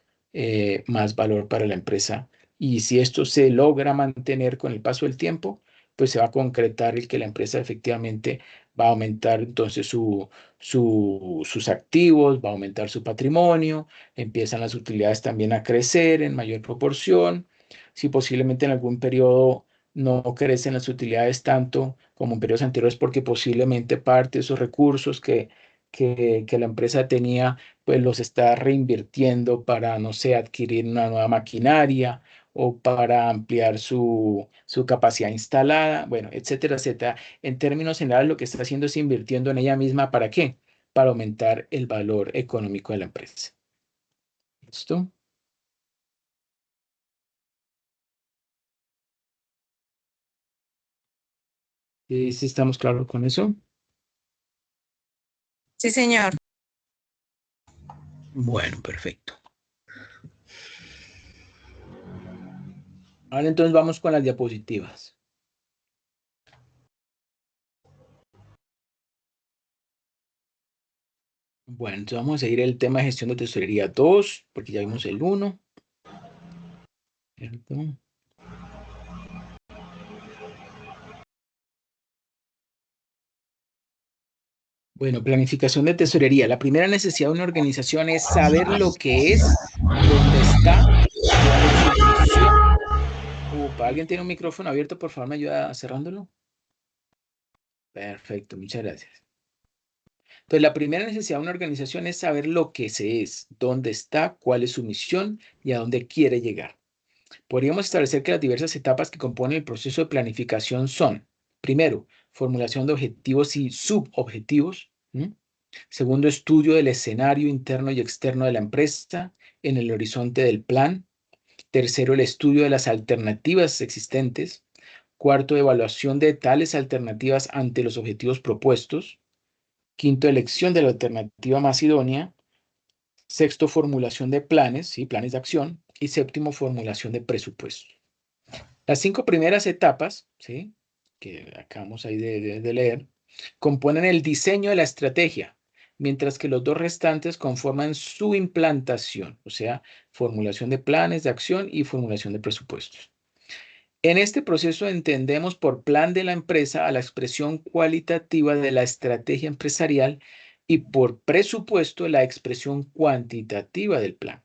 más valor para la empresa. Y si esto se logra mantener con el paso del tiempo, pues se va a concretar el que la empresa efectivamente va a aumentar entonces sus activos, va a aumentar su patrimonio, empiezan las utilidades también a crecer en mayor proporción. Si posiblemente en algún periodo no crecen las utilidades tanto como en periodos anteriores, porque posiblemente parte de esos recursos que la empresa tenía, pues los está reinvirtiendo para, no sé, adquirir una nueva maquinaria o para ampliar su capacidad instalada, bueno, etcétera, etcétera. En términos generales, lo que está haciendo es invirtiendo en ella misma. ¿Para qué? Para aumentar el valor económico de la empresa. ¿Listo? ¿Sí estamos claros con eso? Sí, señor. Bueno, perfecto. Ahora entonces vamos con las diapositivas. Bueno, entonces vamos a seguir el tema de gestión de tesorería 2, porque ya vimos el 1. ¿Cierto? Bueno, planificación de tesorería. La primera necesidad de una organización es saber lo que es, dónde está, cuál es su misión. Upa, ¿alguien tiene un micrófono abierto? Por favor, ¿me ayuda cerrándolo? Perfecto, muchas gracias. Entonces, la primera necesidad de una organización es saber lo que se es, dónde está, cuál es su misión y a dónde quiere llegar. Podríamos establecer que las diversas etapas que componen el proceso de planificación son, primero, formulación de objetivos y subobjetivos. Segundo, estudio del escenario interno y externo de la empresa en el horizonte del plan. Tercero, el estudio de las alternativas existentes. Cuarto, evaluación de tales alternativas ante los objetivos propuestos. Quinto, elección de la alternativa más idónea. Sexto, formulación de planes, ¿sí? Planes de acción. Y séptimo, formulación de presupuestos. Las 5 primeras etapas, ¿sí? Que acabamos ahí de leer, componen el diseño de la estrategia, mientras que los 2 restantes conforman su implantación, o sea, formulación de planes de acción y formulación de presupuestos. En este proceso entendemos por plan de la empresa a la expresión cualitativa de la estrategia empresarial y por presupuesto la expresión cuantitativa del plan.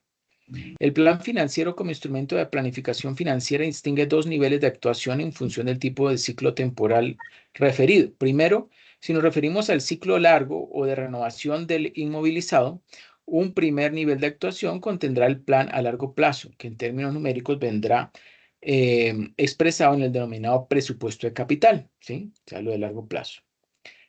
El plan financiero como instrumento de planificación financiera distingue 2 niveles de actuación en función del tipo de ciclo temporal referido. Primero, si nos referimos al ciclo largo o de renovación del inmovilizado, un primer nivel de actuación contendrá el plan a largo plazo, que en términos numéricos vendrá expresado en el denominado presupuesto de capital, ¿sí? O sea, lo de largo plazo.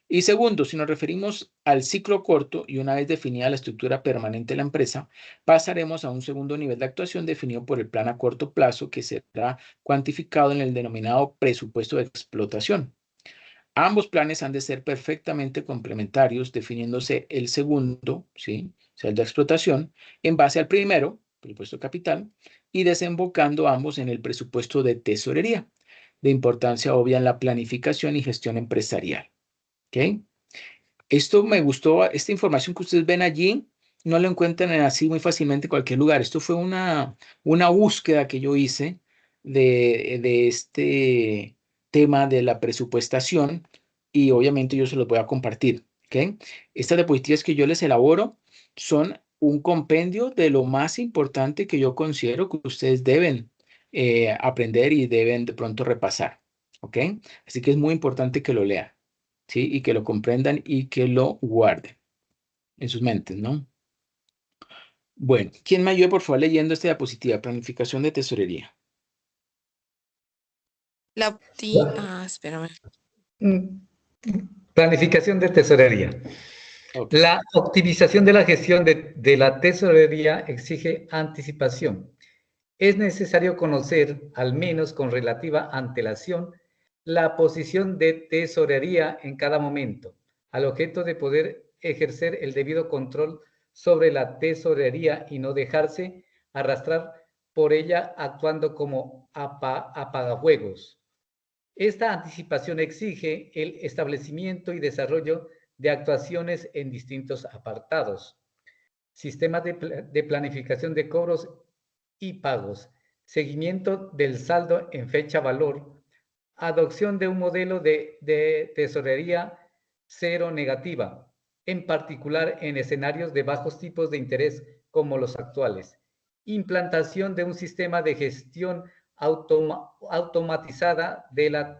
Y segundo, si nos referimos al ciclo corto y una vez definida la estructura permanente de la empresa, pasaremos a un segundo nivel de actuación definido por el plan a corto plazo que será cuantificado en el denominado presupuesto de explotación. Ambos planes han de ser perfectamente complementarios, definiéndose el segundo, ¿sí? O sea, el de explotación, en base al primero, presupuesto de capital, y desembocando ambos en el presupuesto de tesorería, de importancia obvia en la planificación y gestión empresarial. ¿Ok? Esto me gustó, esta información que ustedes ven allí, no la encuentran así muy fácilmente en cualquier lugar. Esto fue una búsqueda que yo hice de este tema de la presupuestación y obviamente yo se los voy a compartir. ¿Ok? Estas diapositivas que yo les elaboro son un compendio de lo más importante que yo considero que ustedes deben aprender y deben de pronto repasar. ¿Ok? Así que es muy importante que lo lean. ¿Sí? Y que lo comprendan y que lo guarden en sus mentes, ¿no? Bueno, ¿quién me ayuda por favor leyendo esta diapositiva? Planificación de tesorería. Espérame. Planificación de tesorería. Ok. La optimización de la gestión de la tesorería exige anticipación. Es necesario conocer, al menos con relativa antelación, la posición de tesorería en cada momento, al objeto de poder ejercer el debido control sobre la tesorería y no dejarse arrastrar por ella actuando como apagafuegos. Esta anticipación exige el establecimiento y desarrollo de actuaciones en distintos apartados. Sistemas de planificación de cobros y pagos, seguimiento del saldo en fecha valor, Adopción de un modelo de tesorería cero negativa, en particular en escenarios de bajos tipos de interés como los actuales. Implantación de un sistema de gestión automatizada de la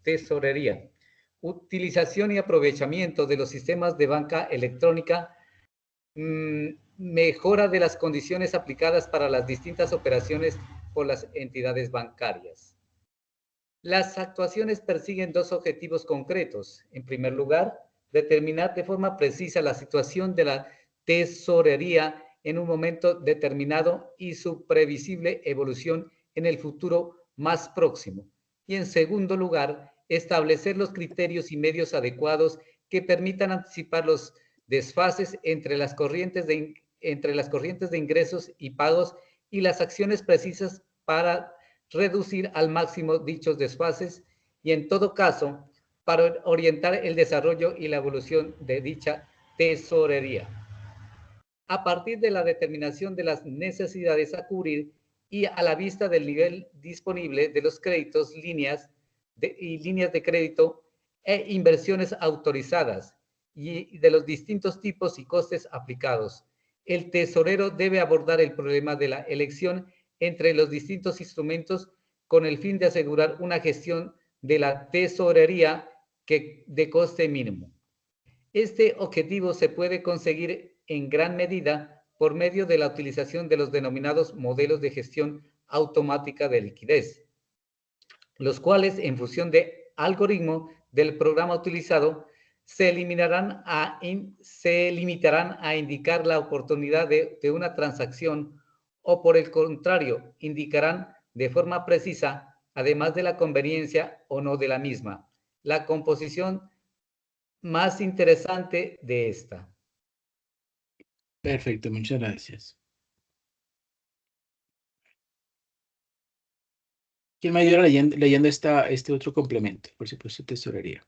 tesorería. Utilización y aprovechamiento de los sistemas de banca electrónica. Mejora de las condiciones aplicadas para las distintas operaciones por las entidades bancarias. Las actuaciones persiguen dos objetivos concretos. En primer lugar, determinar de forma precisa la situación de la tesorería en un momento determinado y su previsible evolución en el futuro más próximo. Y en segundo lugar, establecer los criterios y medios adecuados que permitan anticipar los desfases entre las corrientes de ingresos y pagos y las acciones precisas para reducir al máximo dichos desfases y, en todo caso, para orientar el desarrollo y la evolución de dicha tesorería. A partir de la determinación de las necesidades a cubrir y a la vista del nivel disponible de los créditos, líneas de crédito e inversiones autorizadas y de los distintos tipos y costes aplicados, el tesorero debe abordar el problema de la elección entre los distintos instrumentos con el fin de asegurar una gestión de la tesorería de coste mínimo. Este objetivo se puede conseguir en gran medida por medio de la utilización de los denominados modelos de gestión automática de liquidez, los cuales, en función del algoritmo del programa utilizado, se limitarán a indicar la oportunidad de una transacción o, por el contrario, indicarán de forma precisa, además de la conveniencia o no de la misma, la composición más interesante de esta. Perfecto, muchas gracias. ¿Quién me ayuda leyendo este otro complemento? Por supuesto, tesorería.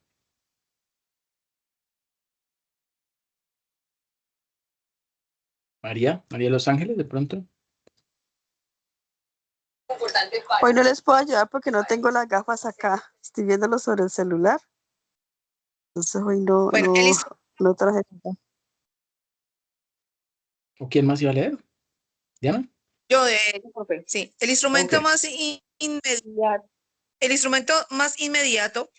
María Los Ángeles, de pronto. Hoy no les puedo ayudar porque no tengo las gafas acá. Estoy viéndolo sobre el celular. Entonces hoy no traje nada. ¿O quién más iba a leer? ¿Diana? Yo sí. El instrumento más inmediato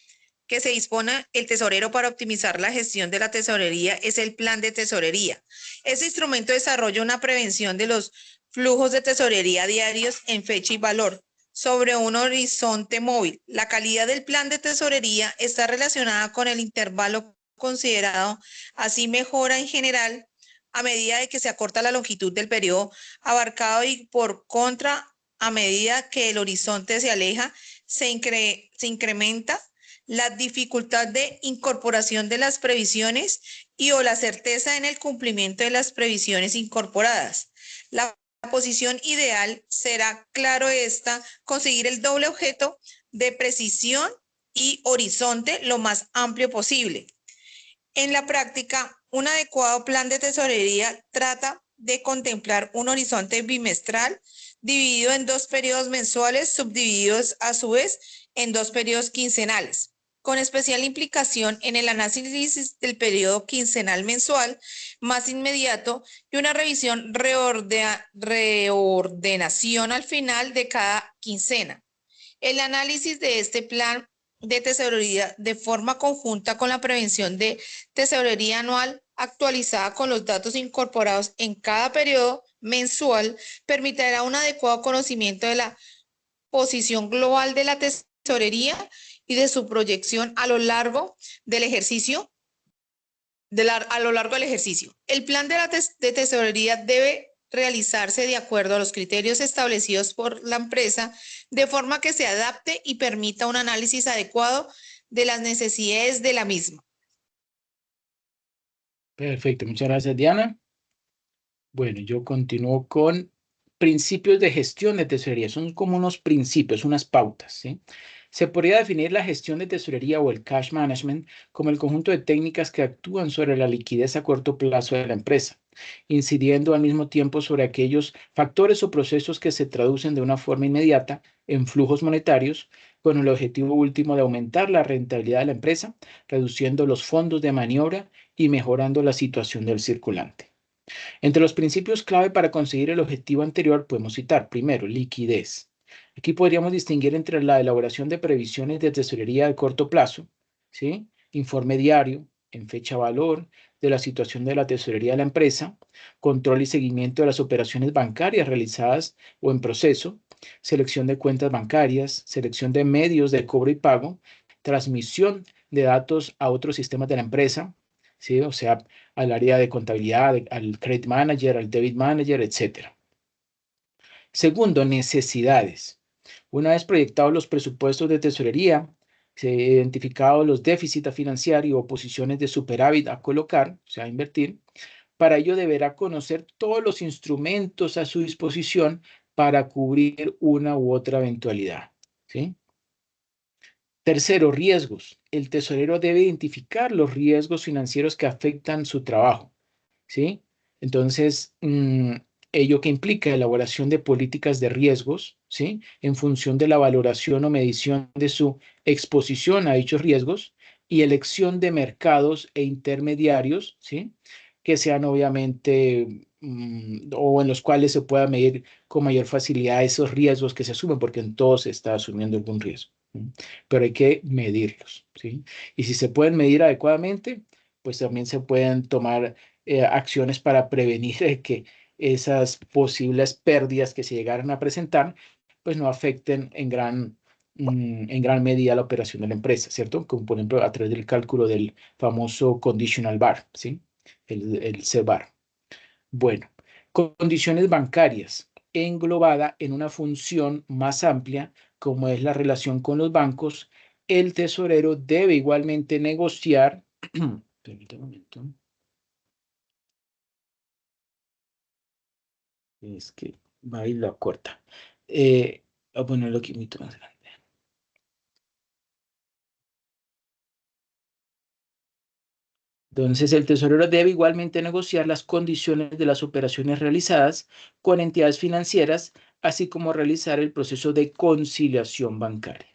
que se dispone el tesorero para optimizar la gestión de la tesorería es el plan de tesorería. Este instrumento desarrolla una prevención de los flujos de tesorería diarios en fecha y valor sobre un horizonte móvil. La calidad del plan de tesorería está relacionada con el intervalo considerado, así mejora en general a medida de que se acorta la longitud del periodo abarcado y por contra, a medida que el horizonte se aleja, se incrementa la dificultad de incorporación de las previsiones y o la certeza en el cumplimiento de las previsiones incorporadas. La posición ideal será, claro conseguir el doble objeto de precisión y horizonte lo más amplio posible. En la práctica, un adecuado plan de tesorería trata de contemplar un horizonte bimestral dividido en 2 periodos mensuales, subdivididos a su vez en 2 periodos quincenales, con especial implicación en el análisis del periodo quincenal mensual más inmediato y una revisión reordenación al final de cada quincena. El análisis de este plan de tesorería de forma conjunta con la prevención de tesorería anual actualizada con los datos incorporados en cada periodo mensual permitirá un adecuado conocimiento de la posición global de la tesorería y de su proyección a lo largo del ejercicio. El plan de tesorería debe realizarse de acuerdo a los criterios establecidos por la empresa, de forma que se adapte y permita un análisis adecuado de las necesidades de la misma. Perfecto, muchas gracias, Diana. Bueno, yo continúo con principios de gestión de tesorería. Son como unos principios, unas pautas, ¿sí? Se podría definir la gestión de tesorería o el cash management como el conjunto de técnicas que actúan sobre la liquidez a corto plazo de la empresa, incidiendo al mismo tiempo sobre aquellos factores o procesos que se traducen de una forma inmediata en flujos monetarios con el objetivo último de aumentar la rentabilidad de la empresa, reduciendo los fondos de maniobra y mejorando la situación del circulante. Entre los principios clave para conseguir el objetivo anterior podemos citar, primero, liquidez. Aquí podríamos distinguir entre la elaboración de previsiones de tesorería de corto plazo, ¿sí? Informe diario, en fecha valor, de la situación de la tesorería de la empresa, control y seguimiento de las operaciones bancarias realizadas o en proceso, selección de cuentas bancarias, selección de medios de cobro y pago, transmisión de datos a otros sistemas de la empresa, ¿sí? O sea, al área de contabilidad, al credit manager, al debit manager, etc. Segundo, necesidades. Una vez proyectados los presupuestos de tesorería, se han identificado los déficits a financiar y o posiciones de superávit a colocar, o sea, a invertir. Para ello deberá conocer todos los instrumentos a su disposición para cubrir una u otra eventualidad, ¿sí? Tercero, riesgos. El tesorero debe identificar los riesgos financieros que afectan su trabajo, ¿sí? Entonces, ello que implica elaboración de políticas de riesgos, ¿sí? En función de la valoración o medición de su exposición a dichos riesgos y elección de mercados e intermediarios, ¿sí? Que sean obviamente o en los cuales se pueda medir con mayor facilidad esos riesgos que se asumen, porque en todos se está asumiendo algún riesgo, ¿sí? Pero hay que medirlos, ¿sí? Y si se pueden medir adecuadamente, pues también se pueden tomar acciones para prevenir que esas posibles pérdidas que se llegaran a presentar, pues no afecten en gran medida la operación de la empresa, ¿cierto? Como por ejemplo a través del cálculo del famoso conditional bar, ¿sí? El CBAR. Bueno, condiciones bancarias englobada en una función más amplia, como es la relación con los bancos, el tesorero debe igualmente negociar, permítame un momento. Es que va a ir la corta. Voy a ponerlo aquí mucho más grande. Entonces, el tesorero debe igualmente negociar las condiciones de las operaciones realizadas con entidades financieras, así como realizar el proceso de conciliación bancaria.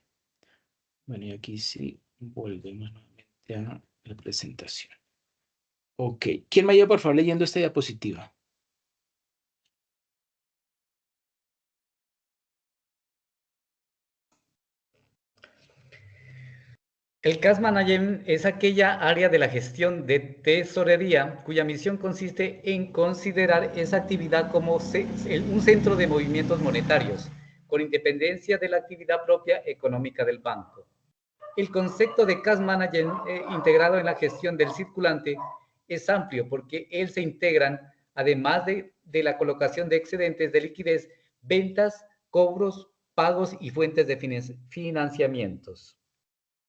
Bueno, y aquí sí volvemos nuevamente a la presentación. Ok, ¿quién me ayuda por favor leyendo esta diapositiva? El Cash Management es aquella área de la gestión de tesorería cuya misión consiste en considerar esa actividad como un centro de movimientos monetarios, con independencia de la actividad propia económica del banco. El concepto de Cash Management integrado en la gestión del circulante es amplio porque él se integran, además de la colocación de excedentes de liquidez, ventas, cobros, pagos y fuentes de financiamientos.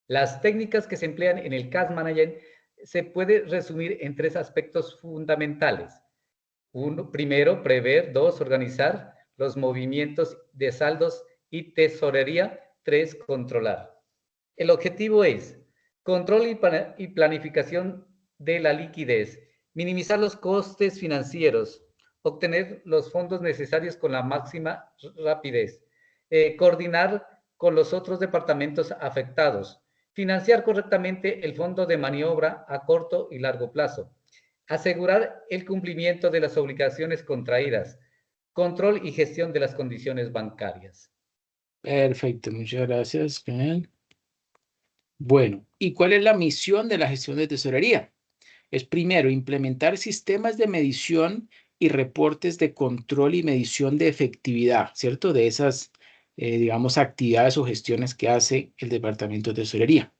Las técnicas que se emplean en el Cash Management se puede resumir en tres aspectos fundamentales. Uno, primero, prever. Dos, organizar los movimientos de saldos y tesorería. Tres, controlar. El objetivo es control y planificación de la liquidez, minimizar los costes financieros, obtener los fondos necesarios con la máxima rapidez, coordinar con los otros departamentos afectados, financiar correctamente el fondo de maniobra a corto y largo plazo, asegurar el cumplimiento de las obligaciones contraídas, control y gestión de las condiciones bancarias. Perfecto, muchas gracias, Canel. Bueno, ¿y cuál es la misión de la gestión de tesorería? Es primero implementar sistemas de medición y reportes de control y medición de efectividad, ¿cierto? De esas, digamos, actividades o gestiones que hace el Departamento de Tesorería.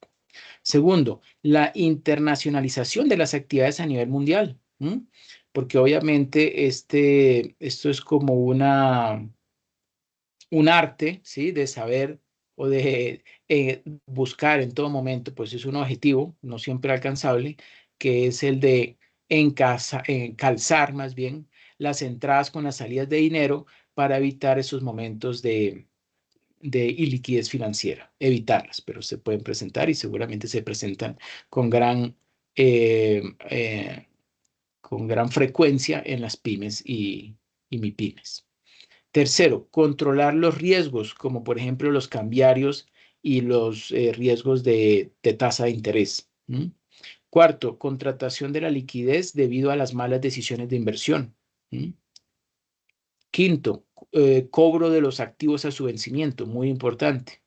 Segundo, la internacionalización de las actividades a nivel mundial, porque obviamente esto es como un arte, ¿sí? De saber o de buscar en todo momento, pues es un objetivo, no siempre alcanzable, que es el de calzar más bien las entradas con las salidas de dinero para evitar esos momentos de iliquidez financiera, evitarlas, pero se pueden presentar y seguramente se presentan con eh, eh, con gran frecuencia en las pymes y MIPYMES. Tercero, controlar los riesgos, como por ejemplo los cambiarios y los riesgos de tasa de interés. Cuarto, contratación de la liquidez debido a las malas decisiones de inversión. Quinto, cobro de los activos a su vencimiento, muy importante.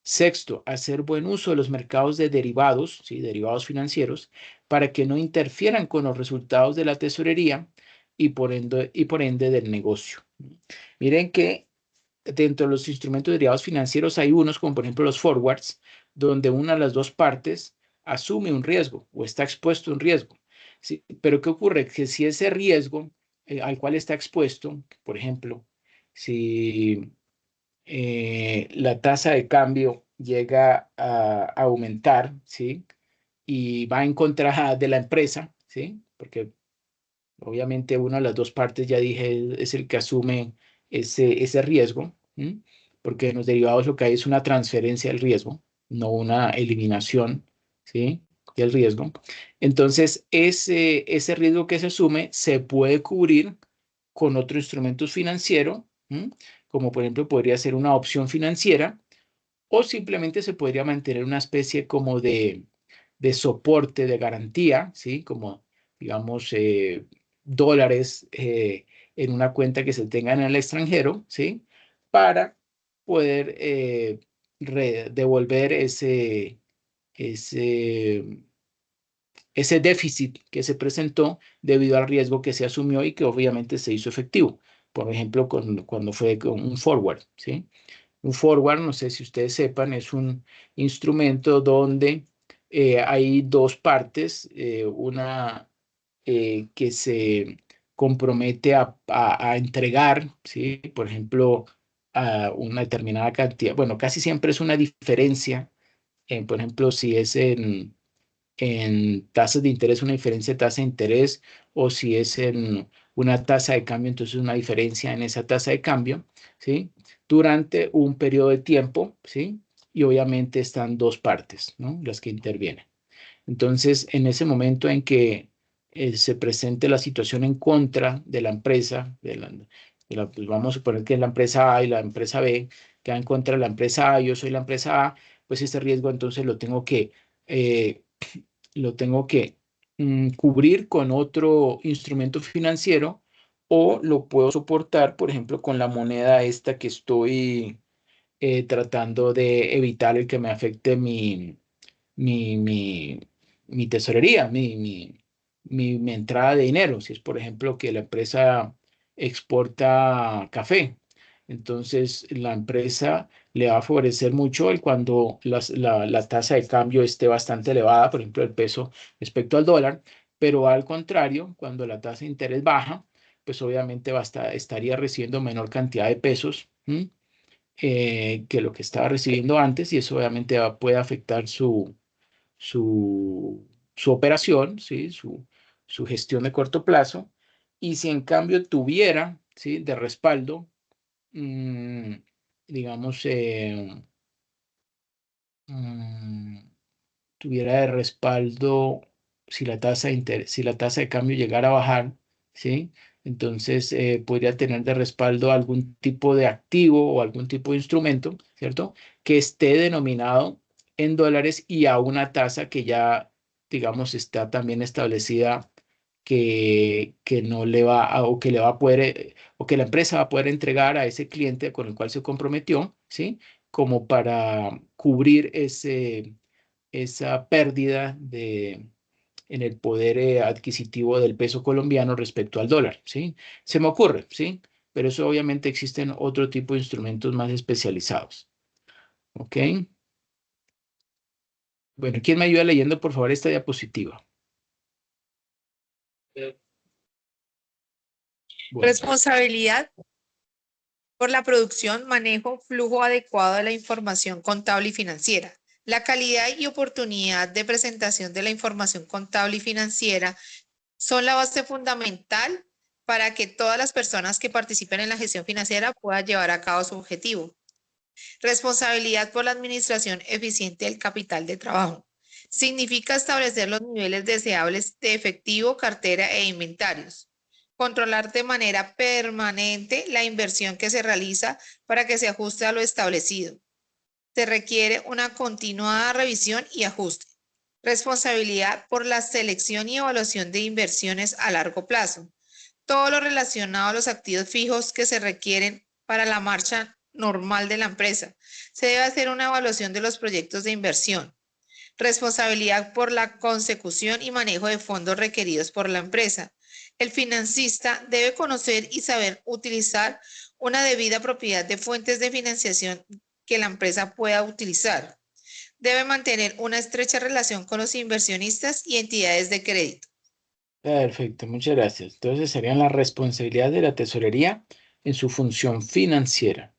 Sexto, hacer buen uso de los mercados de derivados, ¿sí? Derivados financieros, para que no interfieran con los resultados de la tesorería y por ende del negocio. Miren que dentro de los instrumentos derivados financieros hay unos, como por ejemplo los forwards, donde una de las dos partes asume un riesgo o está expuesto a un riesgo. ¿Sí? Pero ¿qué ocurre? Que si ese riesgo al cual está expuesto, por ejemplo, si la tasa de cambio llega a aumentar, ¿sí? Y va en contra de la empresa, ¿sí? Porque obviamente una de las dos partes, ya dije, es el que asume ese riesgo, ¿sí? Porque en los derivados lo que hay es una transferencia del riesgo, no una eliminación, ¿sí? Del riesgo. Entonces, ese riesgo que se asume se puede cubrir con otro instrumento financiero, ¿sí? Como por ejemplo podría ser una opción financiera, o simplemente se podría mantener una especie como de soporte, de garantía, ¿sí? Como, digamos, dólares en una cuenta que se tenga en el extranjero, ¿sí? Para poder devolver ese, ese déficit que se presentó debido al riesgo que se asumió y que obviamente se hizo efectivo. Por ejemplo, cuando fue con un forward, ¿sí? Un forward, no sé si ustedes sepan, es un instrumento donde hay dos partes, una que se compromete a entregar, ¿sí? Por ejemplo, a una determinada cantidad, bueno, casi siempre es una diferencia, por ejemplo, si es en tasas de interés, una diferencia de tasa de interés, o si es en una tasa de cambio, entonces una diferencia en esa tasa de cambio, ¿sí? Durante un periodo de tiempo, ¿sí? Y obviamente están dos partes, ¿no? Las que intervienen. Entonces, en ese momento en que se presente la situación en contra de la empresa, pues vamos a suponer que es la empresa A y la empresa B, que va en contra de la empresa A, yo soy la empresa A, pues ese riesgo entonces eh, lo tengo que cubrir con otro instrumento financiero o lo puedo soportar, por ejemplo, con la moneda esta que estoy tratando de evitar el que me afecte mi, mi, mi tesorería, mi entrada de dinero. Si es, por ejemplo, que la empresa exporta café, entonces la empresa le va a favorecer mucho el cuando la tasa de cambio esté bastante elevada, por ejemplo, el peso respecto al dólar, pero al contrario, cuando la tasa de interés baja, pues obviamente estaría recibiendo menor cantidad de pesos. Que lo que estaba recibiendo antes y eso obviamente puede afectar su operación, ¿sí? Su gestión de corto plazo. Y si en cambio tuviera, ¿sí? De respaldo, mm, digamos, mm, tuviera de respaldo, si la tasa de cambio llegara a bajar, ¿sí? Entonces podría tener de respaldo algún tipo de activo o algún tipo de instrumento, ¿cierto? Que esté denominado en dólares y a una tasa que ya, digamos, está también establecida que no le va a, o que le va a poder, o que la empresa va a poder entregar a ese cliente con el cual se comprometió, ¿sí? Como para cubrir esa pérdida en el poder adquisitivo del peso colombiano respecto al dólar, ¿sí? Se me ocurre, ¿sí? Pero eso obviamente existen otro tipo de instrumentos más especializados, ¿ok? Bueno, ¿quién me ayuda leyendo, por favor, esta diapositiva? Bueno, Responsabilidad por la producción, manejo, flujo adecuado de la información contable y financiera. La calidad y oportunidad de presentación de la información contable y financiera son la base fundamental para que todas las personas que participen en la gestión financiera puedan llevar a cabo su objetivo. Responsabilidad por la administración eficiente del capital de trabajo. Significa establecer los niveles deseables de efectivo, cartera e inventarios. Controlar de manera permanente la inversión que se realiza para que se ajuste a lo establecido. se requiere una continuada revisión y ajuste. Responsabilidad por la selección y evaluación de inversiones a largo plazo. Todo lo relacionado a los activos fijos que se requieren para la marcha normal de la empresa. Se debe hacer una evaluación de los proyectos de inversión. Responsabilidad por la consecución y manejo de fondos requeridos por la empresa. El financista debe conocer y saber utilizar una debida propiedad de fuentes de financiación que la empresa pueda utilizar. Debe mantener una estrecha relación con los inversionistas y entidades de crédito. Perfecto, muchas gracias. Entonces serían las responsabilidades de la tesorería en su función financiera.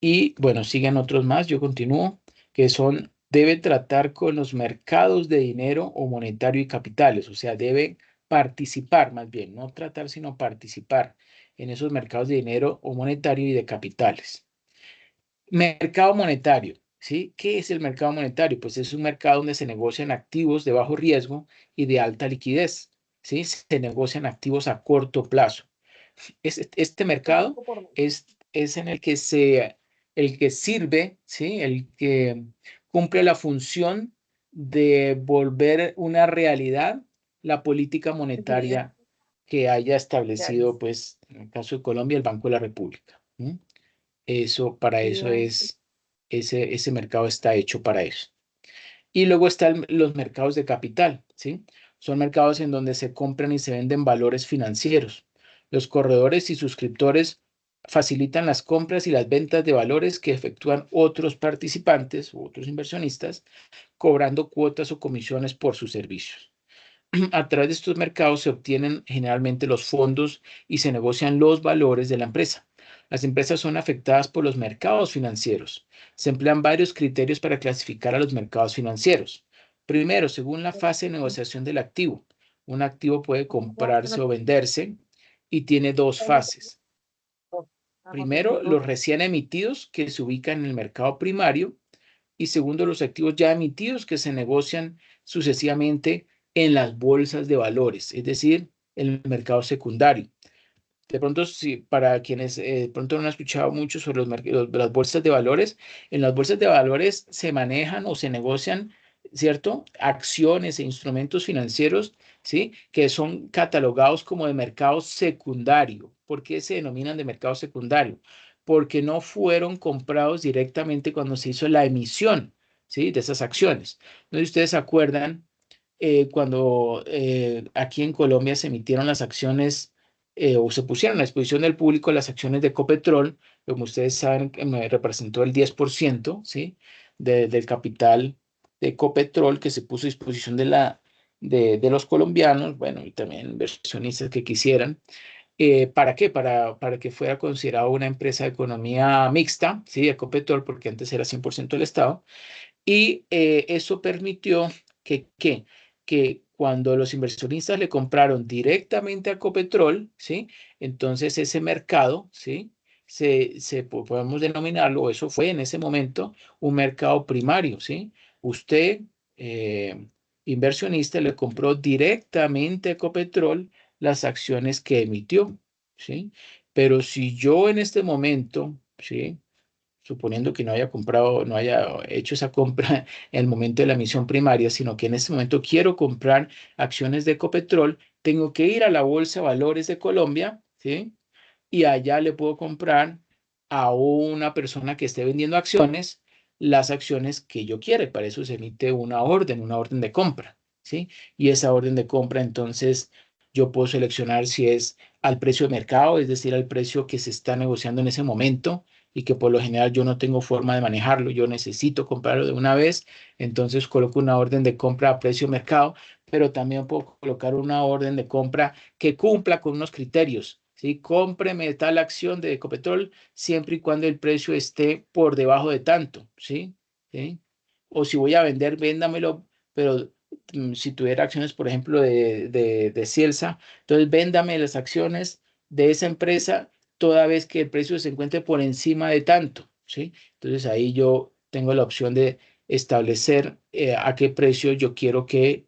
Y bueno, siguen otros más, yo continúo, que son, debe tratar con los mercados de dinero o monetario y capitales, o sea, debe participar más bien, no tratar, sino participar en esos mercados de dinero o monetario y de capitales. Mercado monetario, ¿sí? ¿Qué es el mercado monetario? Pues es un mercado donde se negocian activos de bajo riesgo y de alta liquidez, ¿sí? Se negocian activos a corto plazo. Este mercado es en el que el que sirve, ¿sí? El que cumple la función de volver una realidad la política monetaria que haya establecido, pues, en el caso de Colombia, el Banco de la República. Eso, para eso es, ese mercado está hecho para eso. Y luego están los mercados de capital, ¿sí? Son mercados en donde se compran y se venden valores financieros. Los corredores y suscriptores facilitan las compras y las ventas de valores que efectúan otros participantes u otros inversionistas, cobrando cuotas o comisiones por sus servicios. A través de estos mercados se obtienen generalmente los fondos y se negocian los valores de la empresa. Las empresas son afectadas por los mercados financieros. Se emplean varios criterios para clasificar a los mercados financieros. Primero, según la fase de negociación del activo. Un activo puede comprarse o venderse y tiene dos fases. Primero, los recién emitidos que se ubican en el mercado primario y segundo, los activos ya emitidos que se negocian sucesivamente en las bolsas de valores, es decir, en el mercado secundario. De pronto, si para quienes de pronto no han escuchado mucho sobre las bolsas de valores, en las bolsas de valores se manejan o se negocian, ¿cierto? Acciones e instrumentos financieros, ¿sí? Que son catalogados como de mercado secundario. ¿Por qué se denominan de mercado secundario? Porque no fueron comprados directamente cuando se hizo la emisión, ¿sí? De esas acciones. No sé si ustedes se acuerdan cuando aquí en Colombia se emitieron las acciones o se pusieron a disposición del público las acciones de Ecopetrol, como ustedes saben, me representó el 10%, ¿sí? Del capital de Ecopetrol que se puso a disposición de los colombianos, bueno, y también inversionistas que quisieran. ¿Para qué? Para que fuera considerado una empresa de economía mixta, ¿sí? Ecopetrol, porque antes era 100% del Estado. Y eso permitió que cuando los inversionistas le compraron directamente a Ecopetrol, ¿sí? Entonces ese mercado, ¿sí? Podemos denominarlo, eso fue en ese momento un mercado primario, ¿sí? Usted, eh, inversionista, le compró directamente a Ecopetrol las acciones que emitió, ¿sí? Pero si yo en este momento, ¿sí? Suponiendo que no haya comprado, no haya hecho esa compra en el momento de la emisión primaria, sino que en este momento quiero comprar acciones de Ecopetrol, tengo que ir a la Bolsa de Valores de Colombia, ¿sí? Y allá le puedo comprar a una persona que esté vendiendo acciones, las acciones que yo quiera. Para eso se emite una orden de compra, ¿sí? Y esa orden de compra, entonces, yo puedo seleccionar si es al precio de mercado, es decir, al precio que se está negociando en ese momento y que por lo general yo no tengo forma de manejarlo, yo necesito comprarlo de una vez, entonces coloco una orden de compra a precio de mercado, pero también puedo colocar una orden de compra que cumpla con unos criterios, ¿sí? Cómpreme tal acción de Ecopetrol siempre y cuando el precio esté por debajo de tanto, ¿sí? ¿Sí? O si voy a vender, véndamelo, pero si tuviera acciones, por ejemplo, de Cielsa, entonces véndame las acciones de esa empresa toda vez que el precio se encuentre por encima de tanto, ¿sí? Entonces ahí yo tengo la opción de establecer a qué precio yo quiero que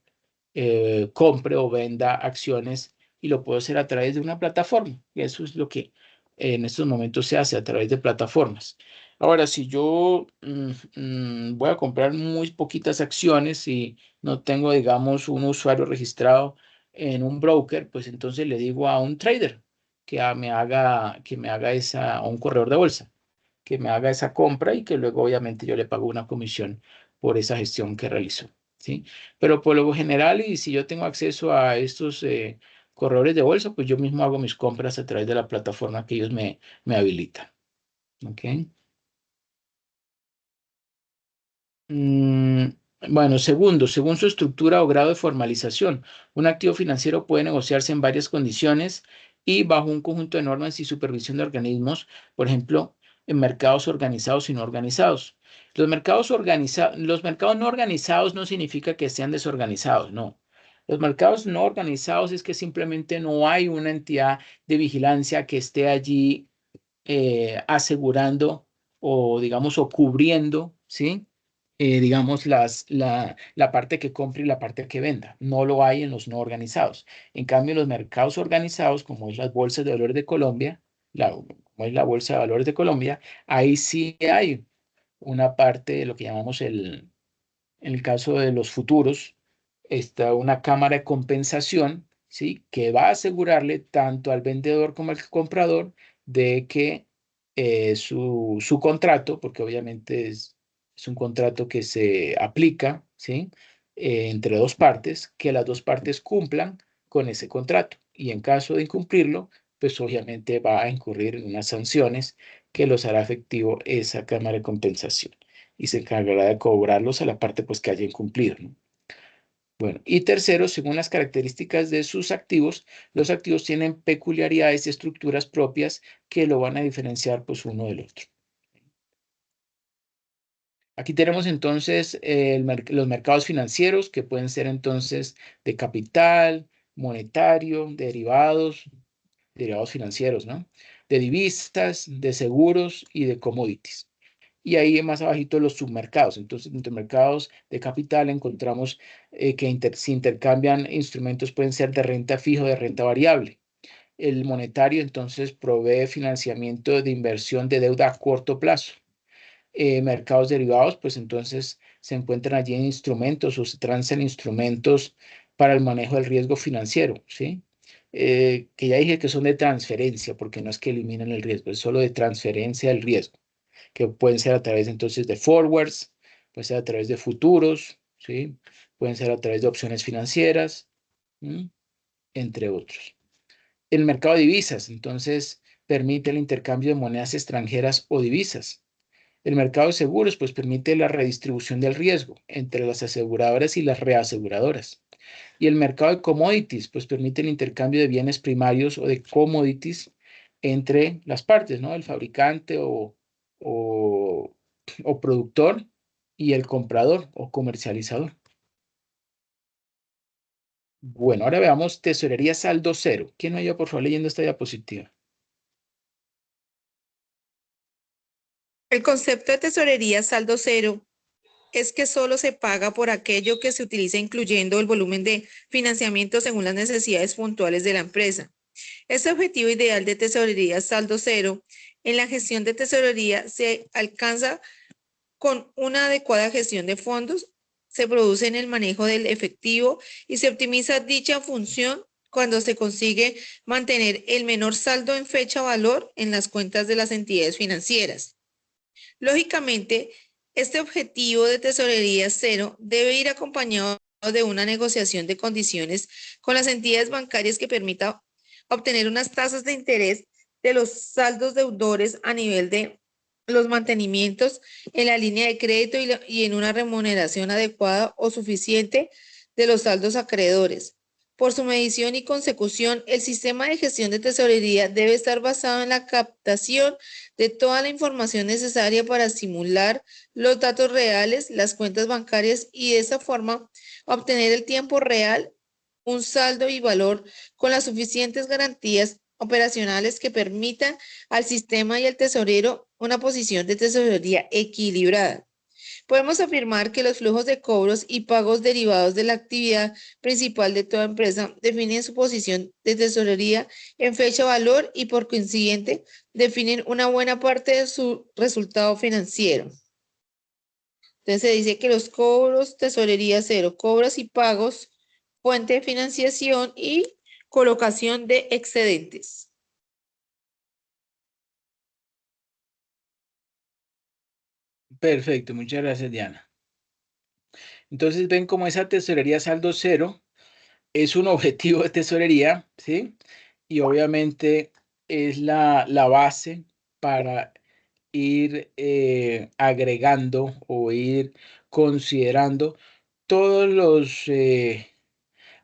compre o venda acciones y lo puedo hacer a través de una plataforma. Y eso es lo que en estos momentos se hace a través de plataformas. Ahora, si yo voy a comprar muy poquitas acciones y no tengo, digamos, un usuario registrado en un broker, pues entonces le digo a un trader que me haga esa, o un corredor de bolsa, que me haga esa compra y que luego obviamente yo le pago una comisión por esa gestión que realizó, ¿sí? Pero por lo general, y si yo tengo acceso a estos corredores de bolsa, pues yo mismo hago mis compras a través de la plataforma que ellos me habilitan, ¿ok? Mm, bueno, segundo, según su estructura o grado de formalización, un activo financiero puede negociarse en varias condiciones y bajo un conjunto de normas y supervisión de organismos, por ejemplo, en mercados organizados y no organizados. Los mercados no organizados no significa que sean desorganizados, no. Los mercados no organizados es que simplemente no hay una entidad de vigilancia que esté allí asegurando o, digamos, o cubriendo, ¿sí? Digamos, la parte que compre y la parte que venda. No lo hay en los no organizados. En cambio, en los mercados organizados, como es las bolsas de valores de Colombia, como es la Bolsa de Valores de Colombia, ahí sí hay una parte de lo que llamamos en el caso de los futuros, está una cámara de compensación, ¿sí? Que va a asegurarle tanto al vendedor como al comprador de que su contrato, porque obviamente es un contrato que se aplica, ¿sí? Entre dos partes, que las dos partes cumplan con ese contrato. Y en caso de incumplirlo, pues obviamente va a incurrir en unas sanciones que los hará efectivo esa cámara de compensación y se encargará de cobrarlos a la parte pues que haya incumplido, ¿no? Bueno, y tercero, según las características de sus activos, los activos tienen peculiaridades y estructuras propias que lo van a diferenciar pues uno del otro. Aquí tenemos entonces los mercados financieros que pueden ser entonces de capital, monetario, derivados financieros, ¿no? De divisas, de seguros y de commodities. Y ahí más abajito los submercados. Entonces, entre mercados de capital encontramos que se intercambian instrumentos, pueden ser de renta fija o de renta variable. El monetario entonces provee financiamiento de inversión de deuda a corto plazo. Mercados derivados, pues entonces se encuentran allí en instrumentos o se transan instrumentos para el manejo del riesgo financiero, ¿sí? Que ya dije que son de transferencia, porque no es que eliminen el riesgo, es solo de transferencia del riesgo, que pueden ser a través entonces de forwards, puede ser a través de futuros, ¿sí? Pueden ser a través de opciones financieras, ¿sí? Entre otros. El mercado de divisas, entonces, permite el intercambio de monedas extranjeras o divisas. El mercado de seguros, pues, permite la redistribución del riesgo entre las aseguradoras y las reaseguradoras. Y el mercado de commodities, pues, permite el intercambio de bienes primarios o de commodities entre las partes, ¿no? El fabricante o, o productor y el comprador o comercializador. Bueno, ahora veamos tesorería saldo cero. ¿Quién me ayuda, por favor, leyendo esta diapositiva? El concepto de tesorería saldo cero es que solo se paga por aquello que se utiliza, incluyendo el volumen de financiamiento según las necesidades puntuales de la empresa. Este objetivo ideal de tesorería saldo cero en la gestión de tesorería se alcanza con una adecuada gestión de fondos, se produce en el manejo del efectivo y se optimiza dicha función cuando se consigue mantener el menor saldo en fecha valor en las cuentas de las entidades financieras. Lógicamente, este objetivo de tesorería cero debe ir acompañado de una negociación de condiciones con las entidades bancarias que permita obtener unas tasas de interés de los saldos deudores a nivel de los mantenimientos en la línea de crédito y en una remuneración adecuada o suficiente de los saldos acreedores. Por su medición y consecución, el sistema de gestión de tesorería debe estar basado en la captación de toda la información necesaria para simular los datos reales, las cuentas bancarias y de esa forma obtener el tiempo real, un saldo y valor con las suficientes garantías operacionales que permitan al sistema y al tesorero una posición de tesorería equilibrada. Podemos afirmar que los flujos de cobros y pagos derivados de la actividad principal de toda empresa definen su posición de tesorería en fecha valor y por consiguiente definen una buena parte de su resultado financiero. Entonces se dice que los cobros, tesorería cero, cobros y pagos, fuente de financiación y colocación de excedentes. Perfecto, muchas gracias, Diana. Entonces ven como esa tesorería saldo cero es un objetivo de tesorería, ¿sí? Y obviamente es la base para ir agregando o ir considerando todos los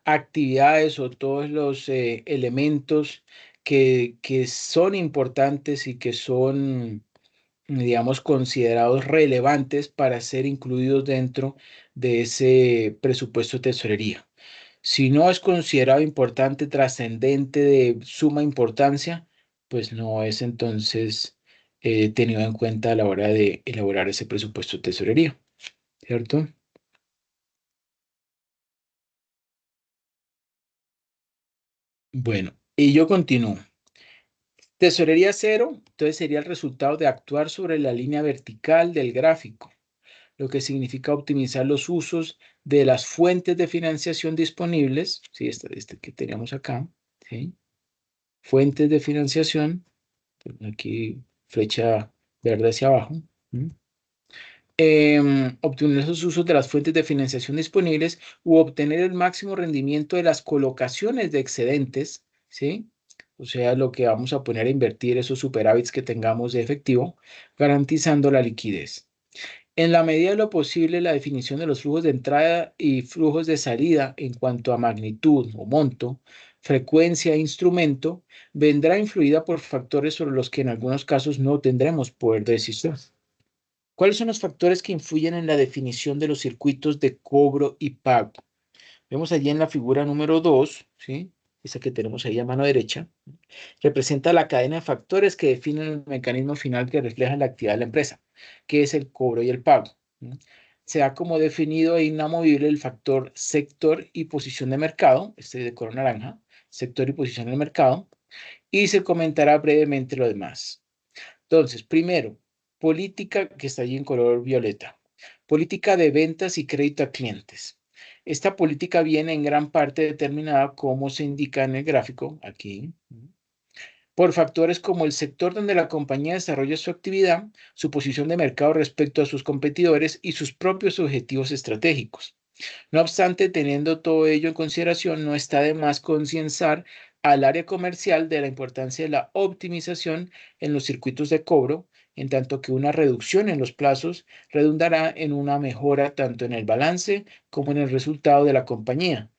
actividades o todos los elementos que son importantes y que son, digamos, considerados relevantes para ser incluidos dentro de ese presupuesto de tesorería. Si no es considerado importante, trascendente, de suma importancia, pues no es entonces tenido en cuenta a la hora de elaborar ese presupuesto de tesorería, ¿cierto? Bueno, y yo continúo. Tesorería cero, entonces sería el resultado de actuar sobre la línea vertical del gráfico, lo que significa optimizar los usos de las fuentes de financiación disponibles, ¿sí? Este que teníamos acá, ¿sí? Fuentes de financiación, aquí flecha verde hacia abajo. Obtener esos usos de las fuentes de financiación disponibles u obtener el máximo rendimiento de las colocaciones de excedentes, ¿sí? O sea, lo que vamos a poner a invertir esos superávits que tengamos de efectivo, garantizando la liquidez. En la medida de lo posible, la definición de los flujos de entrada y flujos de salida en cuanto a magnitud o monto, frecuencia e instrumento, vendrá influida por factores sobre los que en algunos casos no tendremos poder de decisión. ¿Cuáles son los factores que influyen en la definición de los circuitos de cobro y pago? Vemos allí en la figura número 2, ¿sí? Esa que tenemos ahí a mano derecha, representa la cadena de factores que definen el mecanismo final que refleja la actividad de la empresa, que es el cobro y el pago. Se da como definido e inamovible el factor sector y posición de mercado, este de color naranja, sector y posición del mercado, y se comentará brevemente lo demás. Entonces, primero, política, que está allí en color violeta. Política de ventas y crédito a clientes. Esta política viene en gran parte determinada, como se indica en el gráfico, aquí, por factores como el sector donde la compañía desarrolla su actividad, su posición de mercado respecto a sus competidores y sus propios objetivos estratégicos. No obstante, teniendo todo ello en consideración, no está de más concienciar al área comercial de la importancia de la optimización en los circuitos de cobro, en tanto que una reducción en los plazos redundará en una mejora tanto en el balance como en el resultado de la compañía.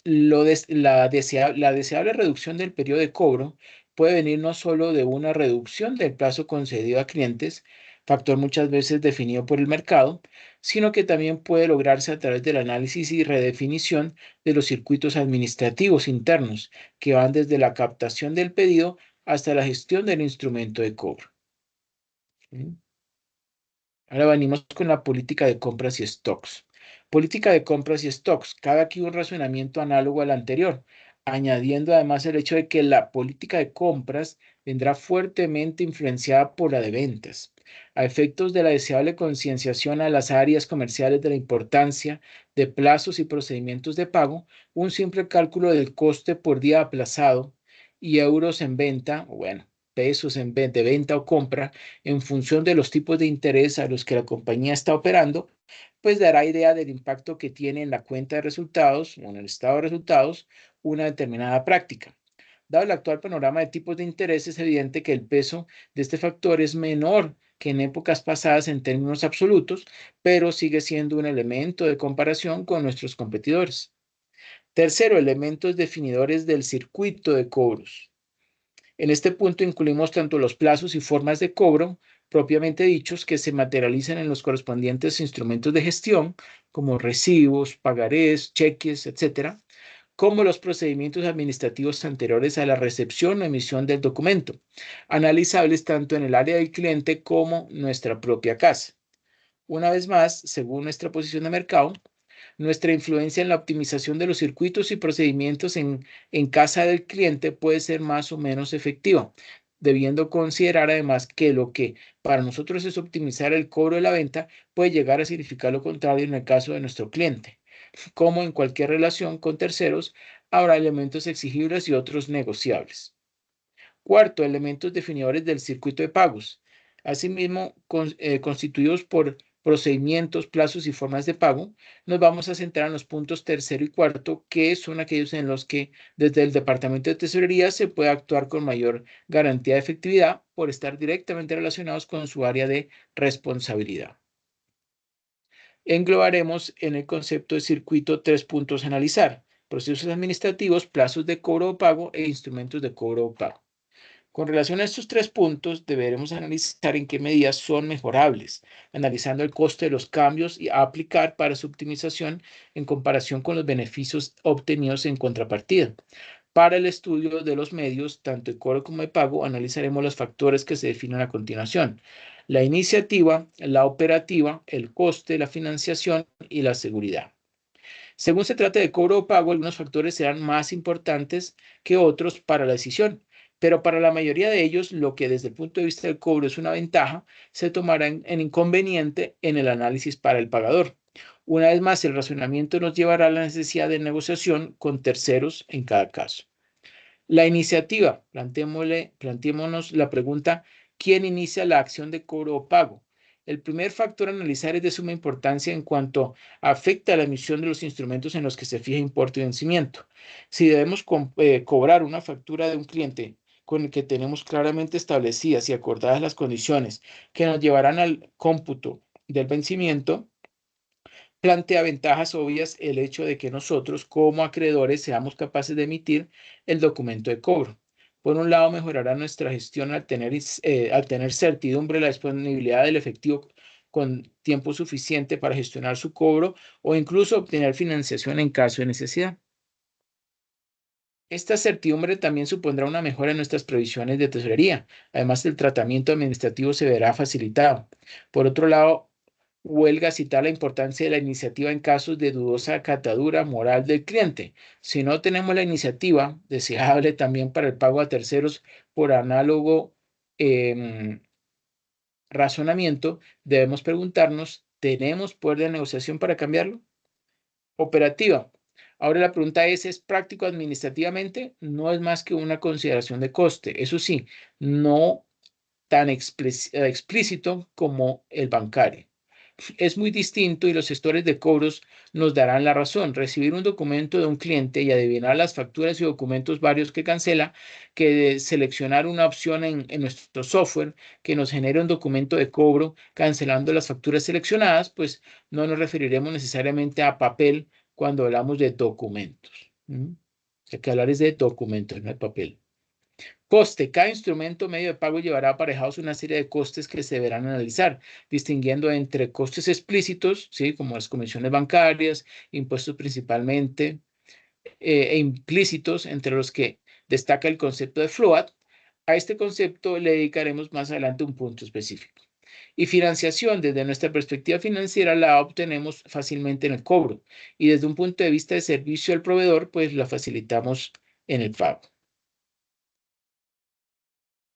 La deseable reducción del periodo de cobro puede venir no solo de una reducción del plazo concedido a clientes, factor muchas veces definido por el mercado, sino que también puede lograrse a través del análisis y redefinición de los circuitos administrativos internos, que van desde la captación del pedido hasta la gestión del instrumento de cobro. ¿Sí? Ahora venimos con la política de compras y stocks. Política de compras y stocks. Cabe aquí un razonamiento análogo al anterior, añadiendo además el hecho de que la política de compras vendrá fuertemente influenciada por la de ventas. A efectos de la deseable concienciación a las áreas comerciales de la importancia de plazos y procedimientos de pago, un simple cálculo del coste por día aplazado y euros en venta, o bueno, pesos en de venta o compra, en función de los tipos de interés a los que la compañía está operando, pues dará idea del impacto que tiene en la cuenta de resultados o en el estado de resultados una determinada práctica. Dado el actual panorama de tipos de interés, es evidente que el peso de este factor es menor que en épocas pasadas en términos absolutos, pero sigue siendo un elemento de comparación con nuestros competidores. Tercero, elementos definidores del circuito de cobros. En este punto incluimos tanto los plazos y formas de cobro propiamente dichos que se materializan en los correspondientes instrumentos de gestión, como recibos, pagarés, cheques, etcétera, como los procedimientos administrativos anteriores a la recepción o emisión del documento, analizables tanto en el área del cliente como nuestra propia casa. Una vez más, según nuestra posición de mercado, nuestra influencia en la optimización de los circuitos y procedimientos en casa del cliente puede ser más o menos efectiva, debiendo considerar además que lo que para nosotros es optimizar el cobro de la venta puede llegar a significar lo contrario en el caso de nuestro cliente. Como en cualquier relación con terceros, habrá elementos exigibles y otros negociables. Cuarto, elementos definidores del circuito de pagos. Asimismo, constituidos por procedimientos, plazos y formas de pago, nos vamos a centrar en los puntos tercero y cuarto, que son aquellos en los que desde el Departamento de Tesorería se puede actuar con mayor garantía de efectividad por estar directamente relacionados con su área de responsabilidad. Englobaremos en el concepto de circuito 3 puntos a analizar: procesos administrativos, plazos de cobro o pago e instrumentos de cobro o pago. Con relación a estos 3 puntos, deberemos analizar en qué medidas son mejorables, analizando el coste de los cambios y aplicar para su optimización en comparación con los beneficios obtenidos en contrapartida. Para el estudio de los medios, tanto de cobro como de pago, analizaremos los factores que se definen a continuación: la iniciativa, la operativa, el coste, la financiación y la seguridad. Según se trate de cobro o pago, algunos factores serán más importantes que otros para la decisión, pero para la mayoría de ellos, lo que desde el punto de vista del cobro es una ventaja, se tomará en inconveniente en el análisis para el pagador. Una vez más, el razonamiento nos llevará a la necesidad de negociación con terceros en cada caso. La iniciativa, planteémonos la pregunta: ¿quién inicia la acción de cobro o pago? El primer factor a analizar es de suma importancia en cuanto afecta a la emisión de los instrumentos en los que se fija importe y vencimiento. Si debemos cobrar una factura de un cliente con el que tenemos claramente establecidas y acordadas las condiciones que nos llevarán al cómputo del vencimiento, plantea ventajas obvias el hecho de que nosotros, como acreedores, seamos capaces de emitir el documento de cobro. Por un lado, mejorará nuestra gestión al tener certidumbre de la disponibilidad del efectivo con tiempo suficiente para gestionar su cobro o incluso obtener financiación en caso de necesidad. Esta certidumbre también supondrá una mejora en nuestras previsiones de tesorería. Además, el tratamiento administrativo se verá facilitado. Por otro lado, huelga citar la importancia de la iniciativa en casos de dudosa catadura moral del cliente. Si no tenemos la iniciativa, deseable también para el pago a terceros por análogo razonamiento, debemos preguntarnos: ¿tenemos poder de negociación para cambiarlo? Operativa. Ahora la pregunta ¿es práctico administrativamente? No es más que una consideración de coste. Eso sí, no tan explícito como el bancario. Es muy distinto y los gestores de cobros nos darán la razón. Recibir un documento de un cliente y adivinar las facturas y documentos varios que cancela, que seleccionar una opción en nuestro software que nos genere un documento de cobro cancelando las facturas seleccionadas, pues no nos referiremos necesariamente a papel cuando hablamos de documentos. O sea, que hablar es de documentos, no de papel. Coste. Cada instrumento medio de pago llevará aparejados una serie de costes que se deberán analizar, distinguiendo entre costes explícitos, ¿sí?, como las comisiones bancarias, impuestos principalmente, e implícitos, entre los que destaca el concepto de float. A este concepto le dedicaremos más adelante un punto específico. Y financiación, desde nuestra perspectiva financiera, la obtenemos fácilmente en el cobro, y desde un punto de vista de servicio al proveedor, pues la facilitamos en el pago.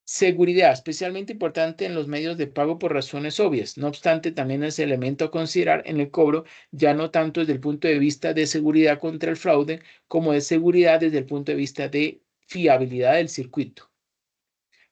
Seguridad, especialmente importante en los medios de pago por razones obvias. No obstante, también es elemento a considerar en el cobro, ya no tanto desde el punto de vista de seguridad contra el fraude, como de seguridad desde el punto de vista de fiabilidad del circuito.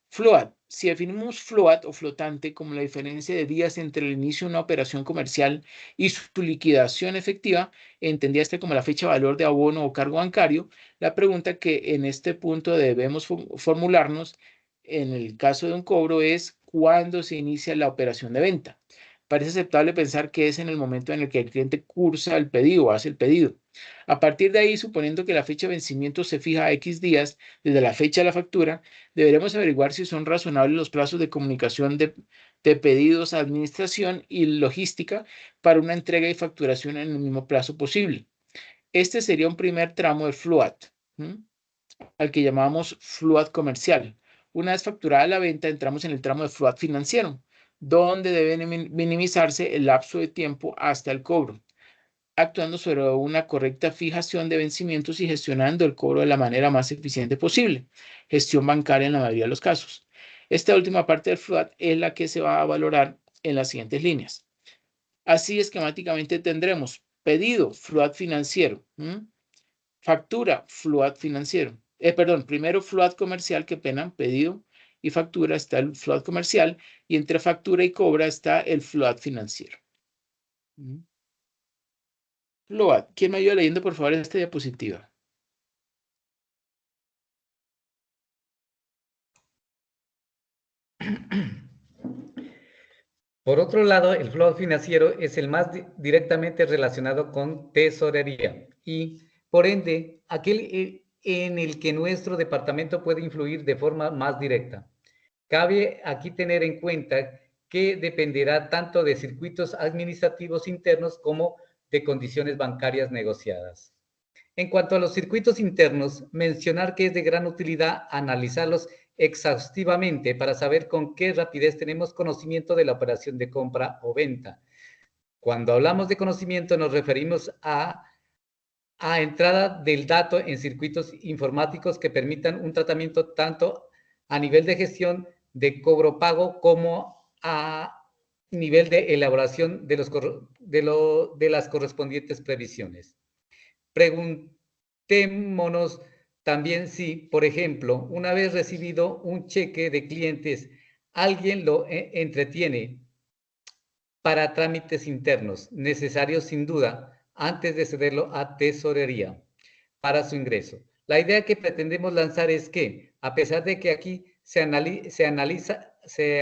Float. Si definimos float o flotante como la diferencia de días entre el inicio de una operación comercial y su liquidación efectiva, entendida como la fecha valor de abono o cargo bancario, la pregunta que en este punto debemos formularnos en el caso de un cobro es: ¿cuándo se inicia la operación de venta? Parece aceptable pensar que es en el momento en el que el cliente cursa el pedido o hace el pedido. A partir de ahí, suponiendo que la fecha de vencimiento se fija a X días desde la fecha de la factura, deberemos averiguar si son razonables los plazos de comunicación de pedidos a administración y logística para una entrega y facturación en el mismo plazo posible. Este sería un primer tramo de float, al que llamamos float comercial. Una vez facturada la venta, entramos en el tramo de float financiero, donde debe minimizarse el lapso de tiempo hasta el cobro, actuando sobre una correcta fijación de vencimientos y gestionando el cobro de la manera más eficiente posible. Gestión bancaria en la mayoría de los casos. Esta última parte del FLOAT es la que se va a valorar en las siguientes líneas. Así esquemáticamente tendremos pedido, FLOAT financiero, factura, FLOAT financiero. Primero FLOAT comercial, qué pena, pedido y factura está el FLOAT comercial y entre factura y cobra está el FLOAT financiero. FLOAT, ¿quién me ayuda leyendo por favor esta diapositiva? Por otro lado, el FLOAT financiero es el más directamente relacionado con tesorería y, por ende, aquel en el que nuestro departamento puede influir de forma más directa. Cabe aquí tener en cuenta que dependerá tanto de circuitos administrativos internos como de condiciones bancarias negociadas. En cuanto a los circuitos internos, mencionar que es de gran utilidad analizarlos exhaustivamente para saber con qué rapidez tenemos conocimiento de la operación de compra o venta. Cuando hablamos de conocimiento nos referimos a entrada del dato en circuitos informáticos que permitan un tratamiento tanto a nivel de gestión de cobro-pago como a nivel de elaboración de las correspondientes previsiones. Preguntémonos también si, por ejemplo, una vez recibido un cheque de clientes, alguien lo entretiene para trámites internos, necesarios sin duda, antes de cederlo a tesorería para su ingreso. La idea que pretendemos lanzar es que, a pesar de que aquí se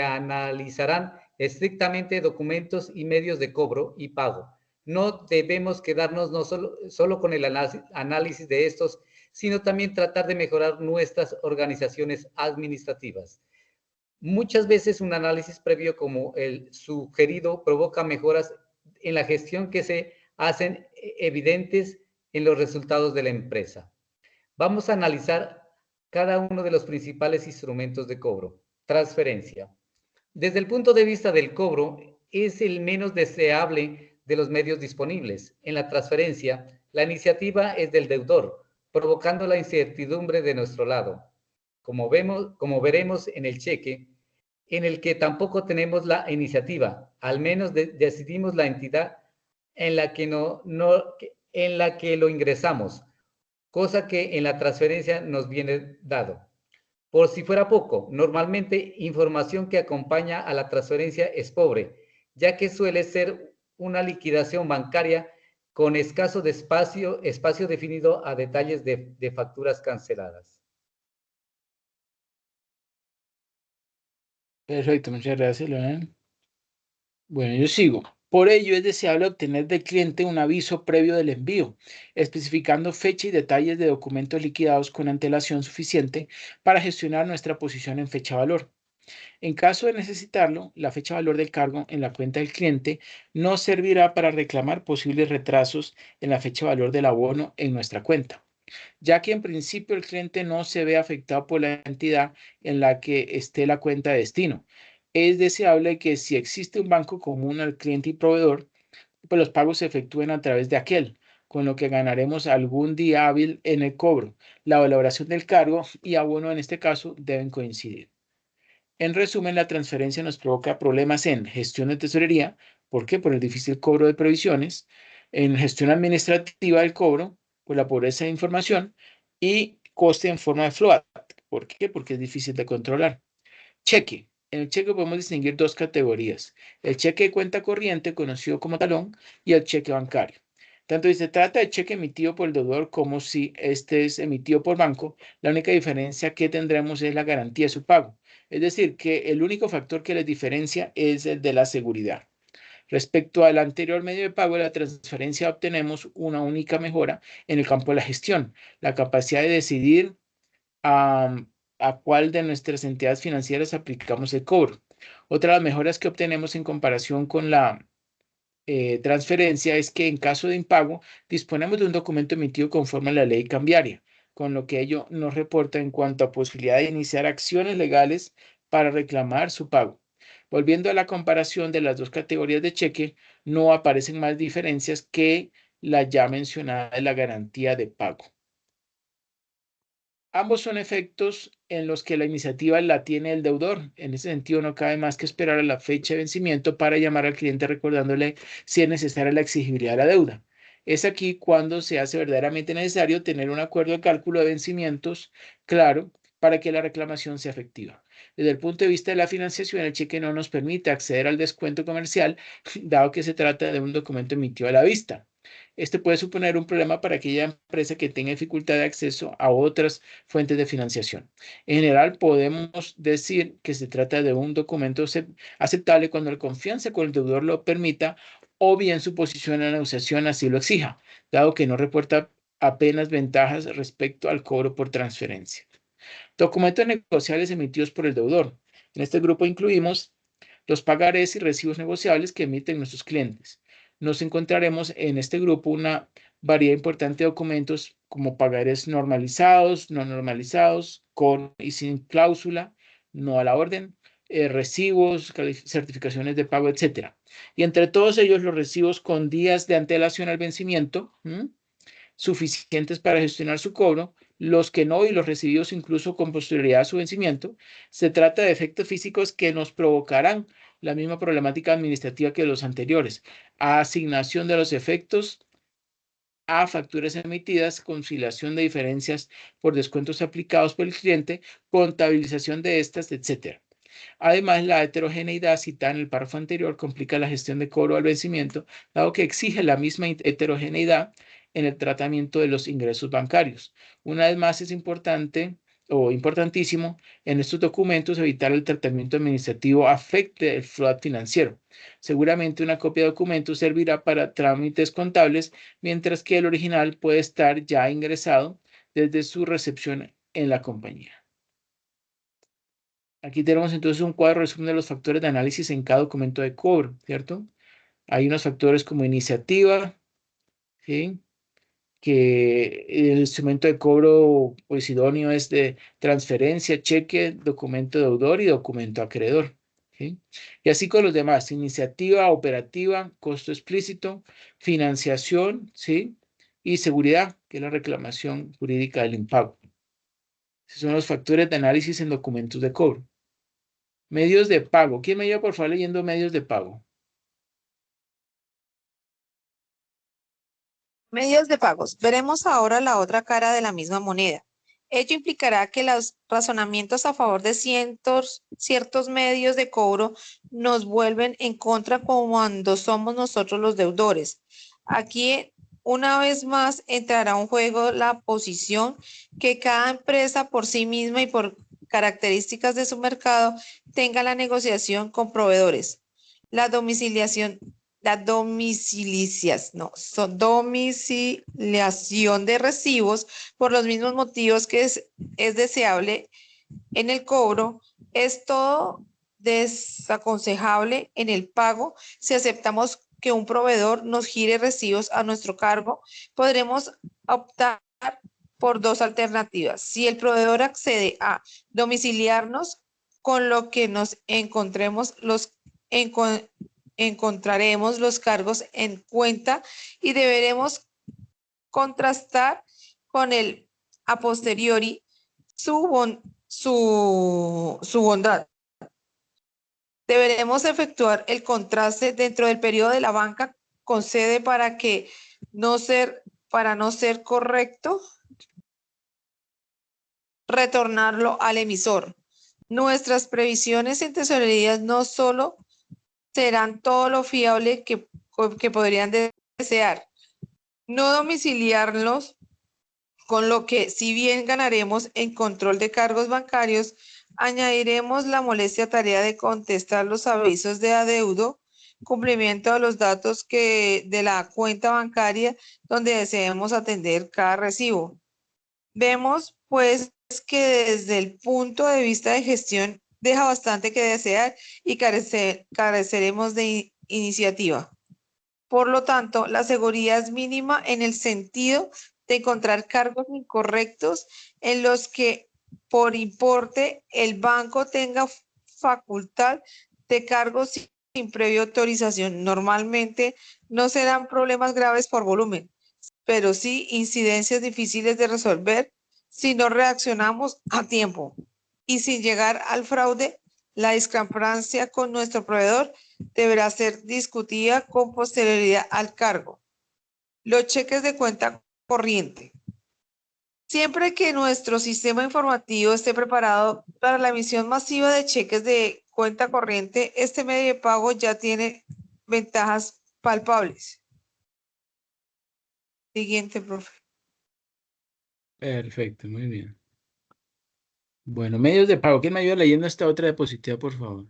analizarán estrictamente documentos y medios de cobro y pago, no debemos quedarnos solo con el análisis de estos, sino también tratar de mejorar nuestras organizaciones administrativas. Muchas veces un análisis previo como el sugerido provoca mejoras en la gestión que se hacen evidentes en los resultados de la empresa. Vamos a analizar cada uno de los principales instrumentos de cobro. Transferencia. Desde el punto de vista del cobro, es el menos deseable de los medios disponibles. En la transferencia, la iniciativa es del deudor, provocando la incertidumbre de nuestro lado. Como veremos en el cheque, en el que tampoco tenemos la iniciativa, al menos decidimos la entidad en la que lo ingresamos, cosa que en la transferencia nos viene dado. Por si fuera poco, normalmente información que acompaña a la transferencia es pobre, ya que suele ser una liquidación bancaria con escaso de espacio definido a detalles de facturas canceladas. Perfecto, muchas gracias, Leonel. Bueno, yo sigo. Por ello es deseable obtener del cliente un aviso previo del envío, especificando fecha y detalles de documentos liquidados con antelación suficiente para gestionar nuestra posición en fecha valor. En caso de necesitarlo, la fecha valor del cargo en la cuenta del cliente nos servirá para reclamar posibles retrasos en la fecha valor del abono en nuestra cuenta, ya que en principio el cliente no se ve afectado por la entidad en la que esté la cuenta de destino. Es deseable que si existe un banco común al cliente y proveedor, pues los pagos se efectúen a través de aquel, con lo que ganaremos algún día hábil en el cobro. La valoración del cargo y abono en este caso deben coincidir. En resumen, la transferencia nos provoca problemas en gestión de tesorería, ¿por qué? Por el difícil cobro de provisiones, en gestión administrativa del cobro, por la pobreza de información y coste en forma de float. ¿Por qué? Porque es difícil de controlar. Cheque. En el cheque podemos distinguir dos categorías. El cheque de cuenta corriente, conocido como talón, y el cheque bancario. Tanto si se trata de cheque emitido por el deudor como si este es emitido por banco, la única diferencia que tendremos es la garantía de su pago. Es decir, que el único factor que les diferencia es el de la seguridad. Respecto al anterior medio de pago de la transferencia, obtenemos una única mejora en el campo de la gestión, la capacidad de decidir a cuál de nuestras entidades financieras aplicamos el cobro. Otra de las mejoras que obtenemos en comparación con la transferencia es que en caso de impago disponemos de un documento emitido conforme a la ley cambiaria, con lo que ello nos reporta en cuanto a posibilidad de iniciar acciones legales para reclamar su pago. Volviendo a la comparación de las dos categorías de cheque, no aparecen más diferencias que la ya mencionada de la garantía de pago. Ambos son efectos en los que la iniciativa la tiene el deudor. En ese sentido, no cabe más que esperar a la fecha de vencimiento para llamar al cliente recordándole si es necesaria la exigibilidad de la deuda. Es aquí cuando se hace verdaderamente necesario tener un acuerdo de cálculo de vencimientos claro para que la reclamación sea efectiva. Desde el punto de vista de la financiación, el cheque no nos permite acceder al descuento comercial, dado que se trata de un documento emitido a la vista. Este puede suponer un problema para aquella empresa que tenga dificultad de acceso a otras fuentes de financiación. En general, podemos decir que se trata de un documento aceptable cuando la confianza con el deudor lo permita o bien su posición en la negociación así lo exija, dado que no reporta apenas ventajas respecto al cobro por transferencia. Documentos negociables emitidos por el deudor. En este grupo incluimos los pagarés y recibos negociables que emiten nuestros clientes. Nos encontraremos en este grupo una variedad importante de documentos como pagarés normalizados, no normalizados, con y sin cláusula, no a la orden, recibos, certificaciones de pago, etc. Y entre todos ellos, los recibos con días de antelación al vencimiento, suficientes para gestionar su cobro, los que no y los recibidos incluso con posterioridad a su vencimiento. Se trata de efectos físicos que nos provocarán la misma problemática administrativa que los anteriores. Asignación de los efectos a facturas emitidas, conciliación de diferencias por descuentos aplicados por el cliente, contabilización de estas, etc. Además, la heterogeneidad citada en el párrafo anterior complica la gestión de cobro al vencimiento, dado que exige la misma heterogeneidad en el tratamiento de los ingresos bancarios. Una vez más, es importante o importantísimo en estos documentos evitar el tratamiento administrativo afecte el flow financiero. Seguramente una copia de documento servirá para trámites contables, mientras que el original puede estar ya ingresado desde su recepción en la compañía. Aquí tenemos entonces un cuadro resumen de los factores de análisis en cada documento de cobro, ¿cierto? Hay unos factores como iniciativa, ¿sí? Que el instrumento de cobro pues idóneo es de transferencia, cheque, documento deudor y documento acreedor, ¿sí? Y así con los demás, iniciativa, operativa, costo explícito, financiación, ¿sí? Y seguridad, que es la reclamación jurídica del impago. Esos son los factores de análisis en documentos de cobro. Medios de pago. ¿Quién me ayuda, por favor, leyendo medios de pago? Medios de pagos. Veremos ahora la otra cara de la misma moneda. Ello implicará que los razonamientos a favor de ciertos medios de cobro nos vuelven en contra cuando somos nosotros los deudores. Aquí, una vez más, entrará en juego la posición que cada empresa por sí misma y por características de su mercado tenga la negociación con proveedores. La domiciliación de recibos por los mismos motivos que es deseable en el cobro, es todo desaconsejable en el pago. Si aceptamos que un proveedor nos gire recibos a nuestro cargo, podremos optar por dos alternativas. Si el proveedor accede a domiciliarnos, con lo que nos encontraremos los cargos en cuenta y deberemos contrastar con el a posteriori su bondad. Deberemos efectuar el contraste dentro del periodo de la banca concede para no ser correcto, retornarlo al emisor. Nuestras previsiones en tesorería no solo serán todo lo fiable que podrían desear. No domiciliarlos, con lo que si bien ganaremos en control de cargos bancarios, añadiremos la molestia tarea de contestar los avisos de adeudo, cumplimiento de los datos de la cuenta bancaria donde deseemos atender cada recibo. Vemos pues que desde el punto de vista de gestión deja bastante que desear y careceremos de iniciativa. Por lo tanto, la seguridad es mínima en el sentido de encontrar cargos incorrectos en los que por importe el banco tenga facultad de cargos sin previa autorización. Normalmente no serán problemas graves por volumen, pero sí incidencias difíciles de resolver si no reaccionamos a tiempo. Y sin llegar al fraude, la discrepancia con nuestro proveedor deberá ser discutida con posterioridad al cargo. Los cheques de cuenta corriente. Siempre que nuestro sistema informativo esté preparado para la emisión masiva de cheques de cuenta corriente, este medio de pago ya tiene ventajas palpables. Siguiente, profe. Perfecto, muy bien. Bueno, medios de pago. ¿Quién me ayuda leyendo esta otra diapositiva, por favor?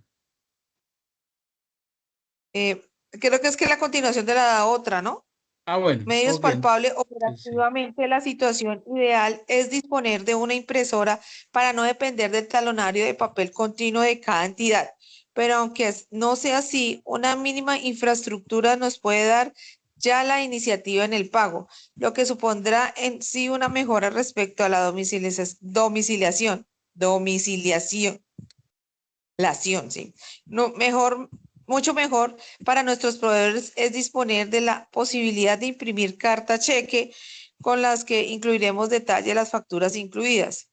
Creo que es la continuación de la otra, ¿no? Ah, bueno. Medios Ok. palpables. Sí. Operativamente, la situación ideal es disponer de una impresora para no depender del talonario de papel continuo de cada entidad. Pero aunque no sea así, una mínima infraestructura nos puede dar ya la iniciativa en el pago, lo que supondrá en sí una mejora respecto a la domiciliación, sí. No, mucho mejor para nuestros proveedores es disponer de la posibilidad de imprimir carta cheque con las que incluiremos detalle de las facturas incluidas.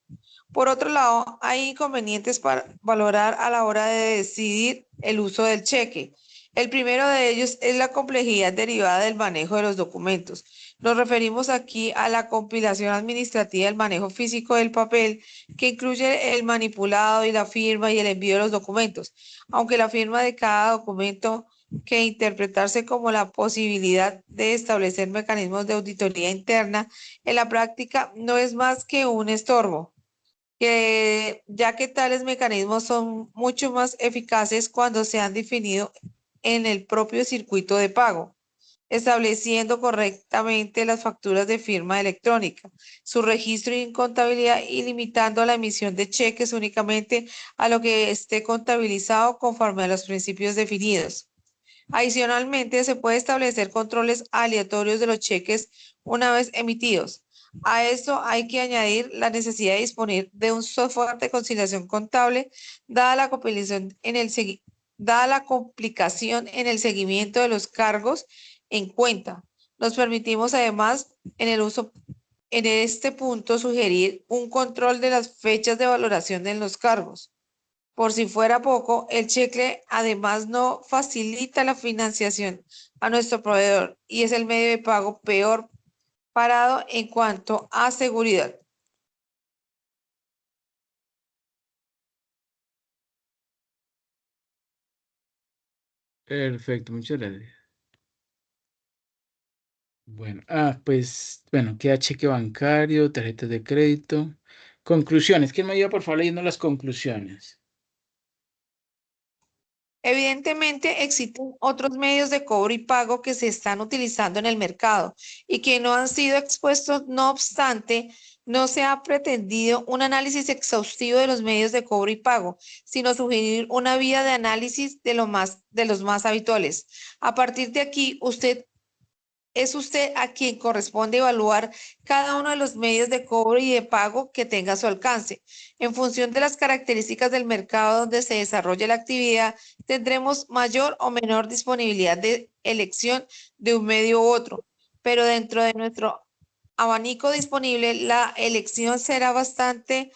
Por otro lado, hay inconvenientes para valorar a la hora de decidir el uso del cheque. El primero de ellos es la complejidad derivada del manejo de los documentos. Nos referimos aquí a la compilación administrativa del manejo físico del papel, que incluye el manipulado y la firma y el envío de los documentos, aunque la firma de cada documento que interpretarse como la posibilidad de establecer mecanismos de auditoría interna, en la práctica no es más que un estorbo, ya que tales mecanismos son mucho más eficaces cuando se han definido en el propio circuito de pago, estableciendo correctamente las facturas de firma electrónica, su registro y contabilidad y limitando la emisión de cheques únicamente a lo que esté contabilizado conforme a los principios definidos. Adicionalmente, se puede establecer controles aleatorios de los cheques una vez emitidos. A esto hay que añadir la necesidad de disponer de un software de conciliación contable, dada la complicación en el seguimiento de los cargos en cuenta. Nos permitimos además en este punto sugerir un control de las fechas de valoración de los cargos. Por si fuera poco, el cheque además no facilita la financiación a nuestro proveedor y es el medio de pago peor parado en cuanto a seguridad. Perfecto, muchas gracias. Bueno, bueno, queda cheque bancario, tarjetas de crédito. Conclusiones. ¿Quién me ayuda, por favor, leyendo las conclusiones? Evidentemente, existen otros medios de cobro y pago que se están utilizando en el mercado y que no han sido expuestos. No obstante, no se ha pretendido un análisis exhaustivo de los medios de cobro y pago, sino sugerir una vía de análisis de los más habituales. A partir de aquí, es usted a quien corresponde evaluar cada uno de los medios de cobro y de pago que tenga a su alcance. En función de las características del mercado donde se desarrolle la actividad, tendremos mayor o menor disponibilidad de elección de un medio u otro, pero dentro de nuestro abanico disponible, la elección será bastante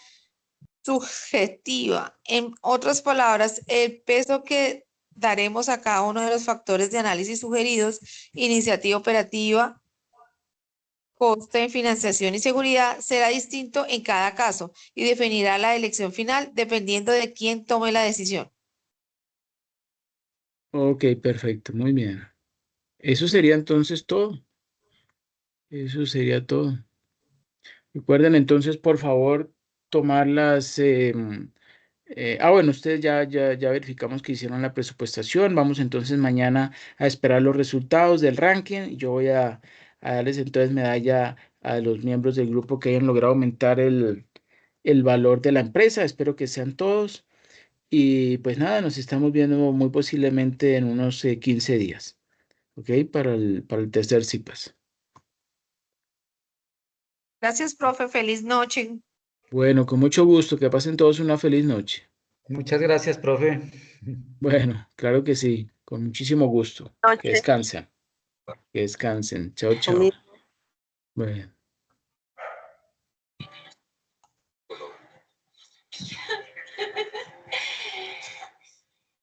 subjetiva. En otras palabras, el peso que daremos a cada uno de los factores de análisis sugeridos, iniciativa operativa, coste, financiación y seguridad, será distinto en cada caso y definirá la elección final dependiendo de quién tome la decisión. Ok, perfecto, muy bien. Eso sería entonces todo. Eso sería todo. Recuerden entonces, por favor, tomar bueno, ustedes ya verificamos que hicieron la presupuestación. Vamos entonces mañana a esperar los resultados del ranking. Yo voy a darles entonces medalla a los miembros del grupo que hayan logrado aumentar el valor de la empresa. Espero que sean todos. Y pues nada, nos estamos viendo muy posiblemente en unos 15 días, ¿ok? Para el tercer CIPAS. Gracias, profe. Feliz noche. Bueno, con mucho gusto. Que pasen todos una feliz noche. Muchas gracias, profe. Bueno, claro que sí, con muchísimo gusto. Que Noche. descansen. Que descansen. Chao, chao. Bueno.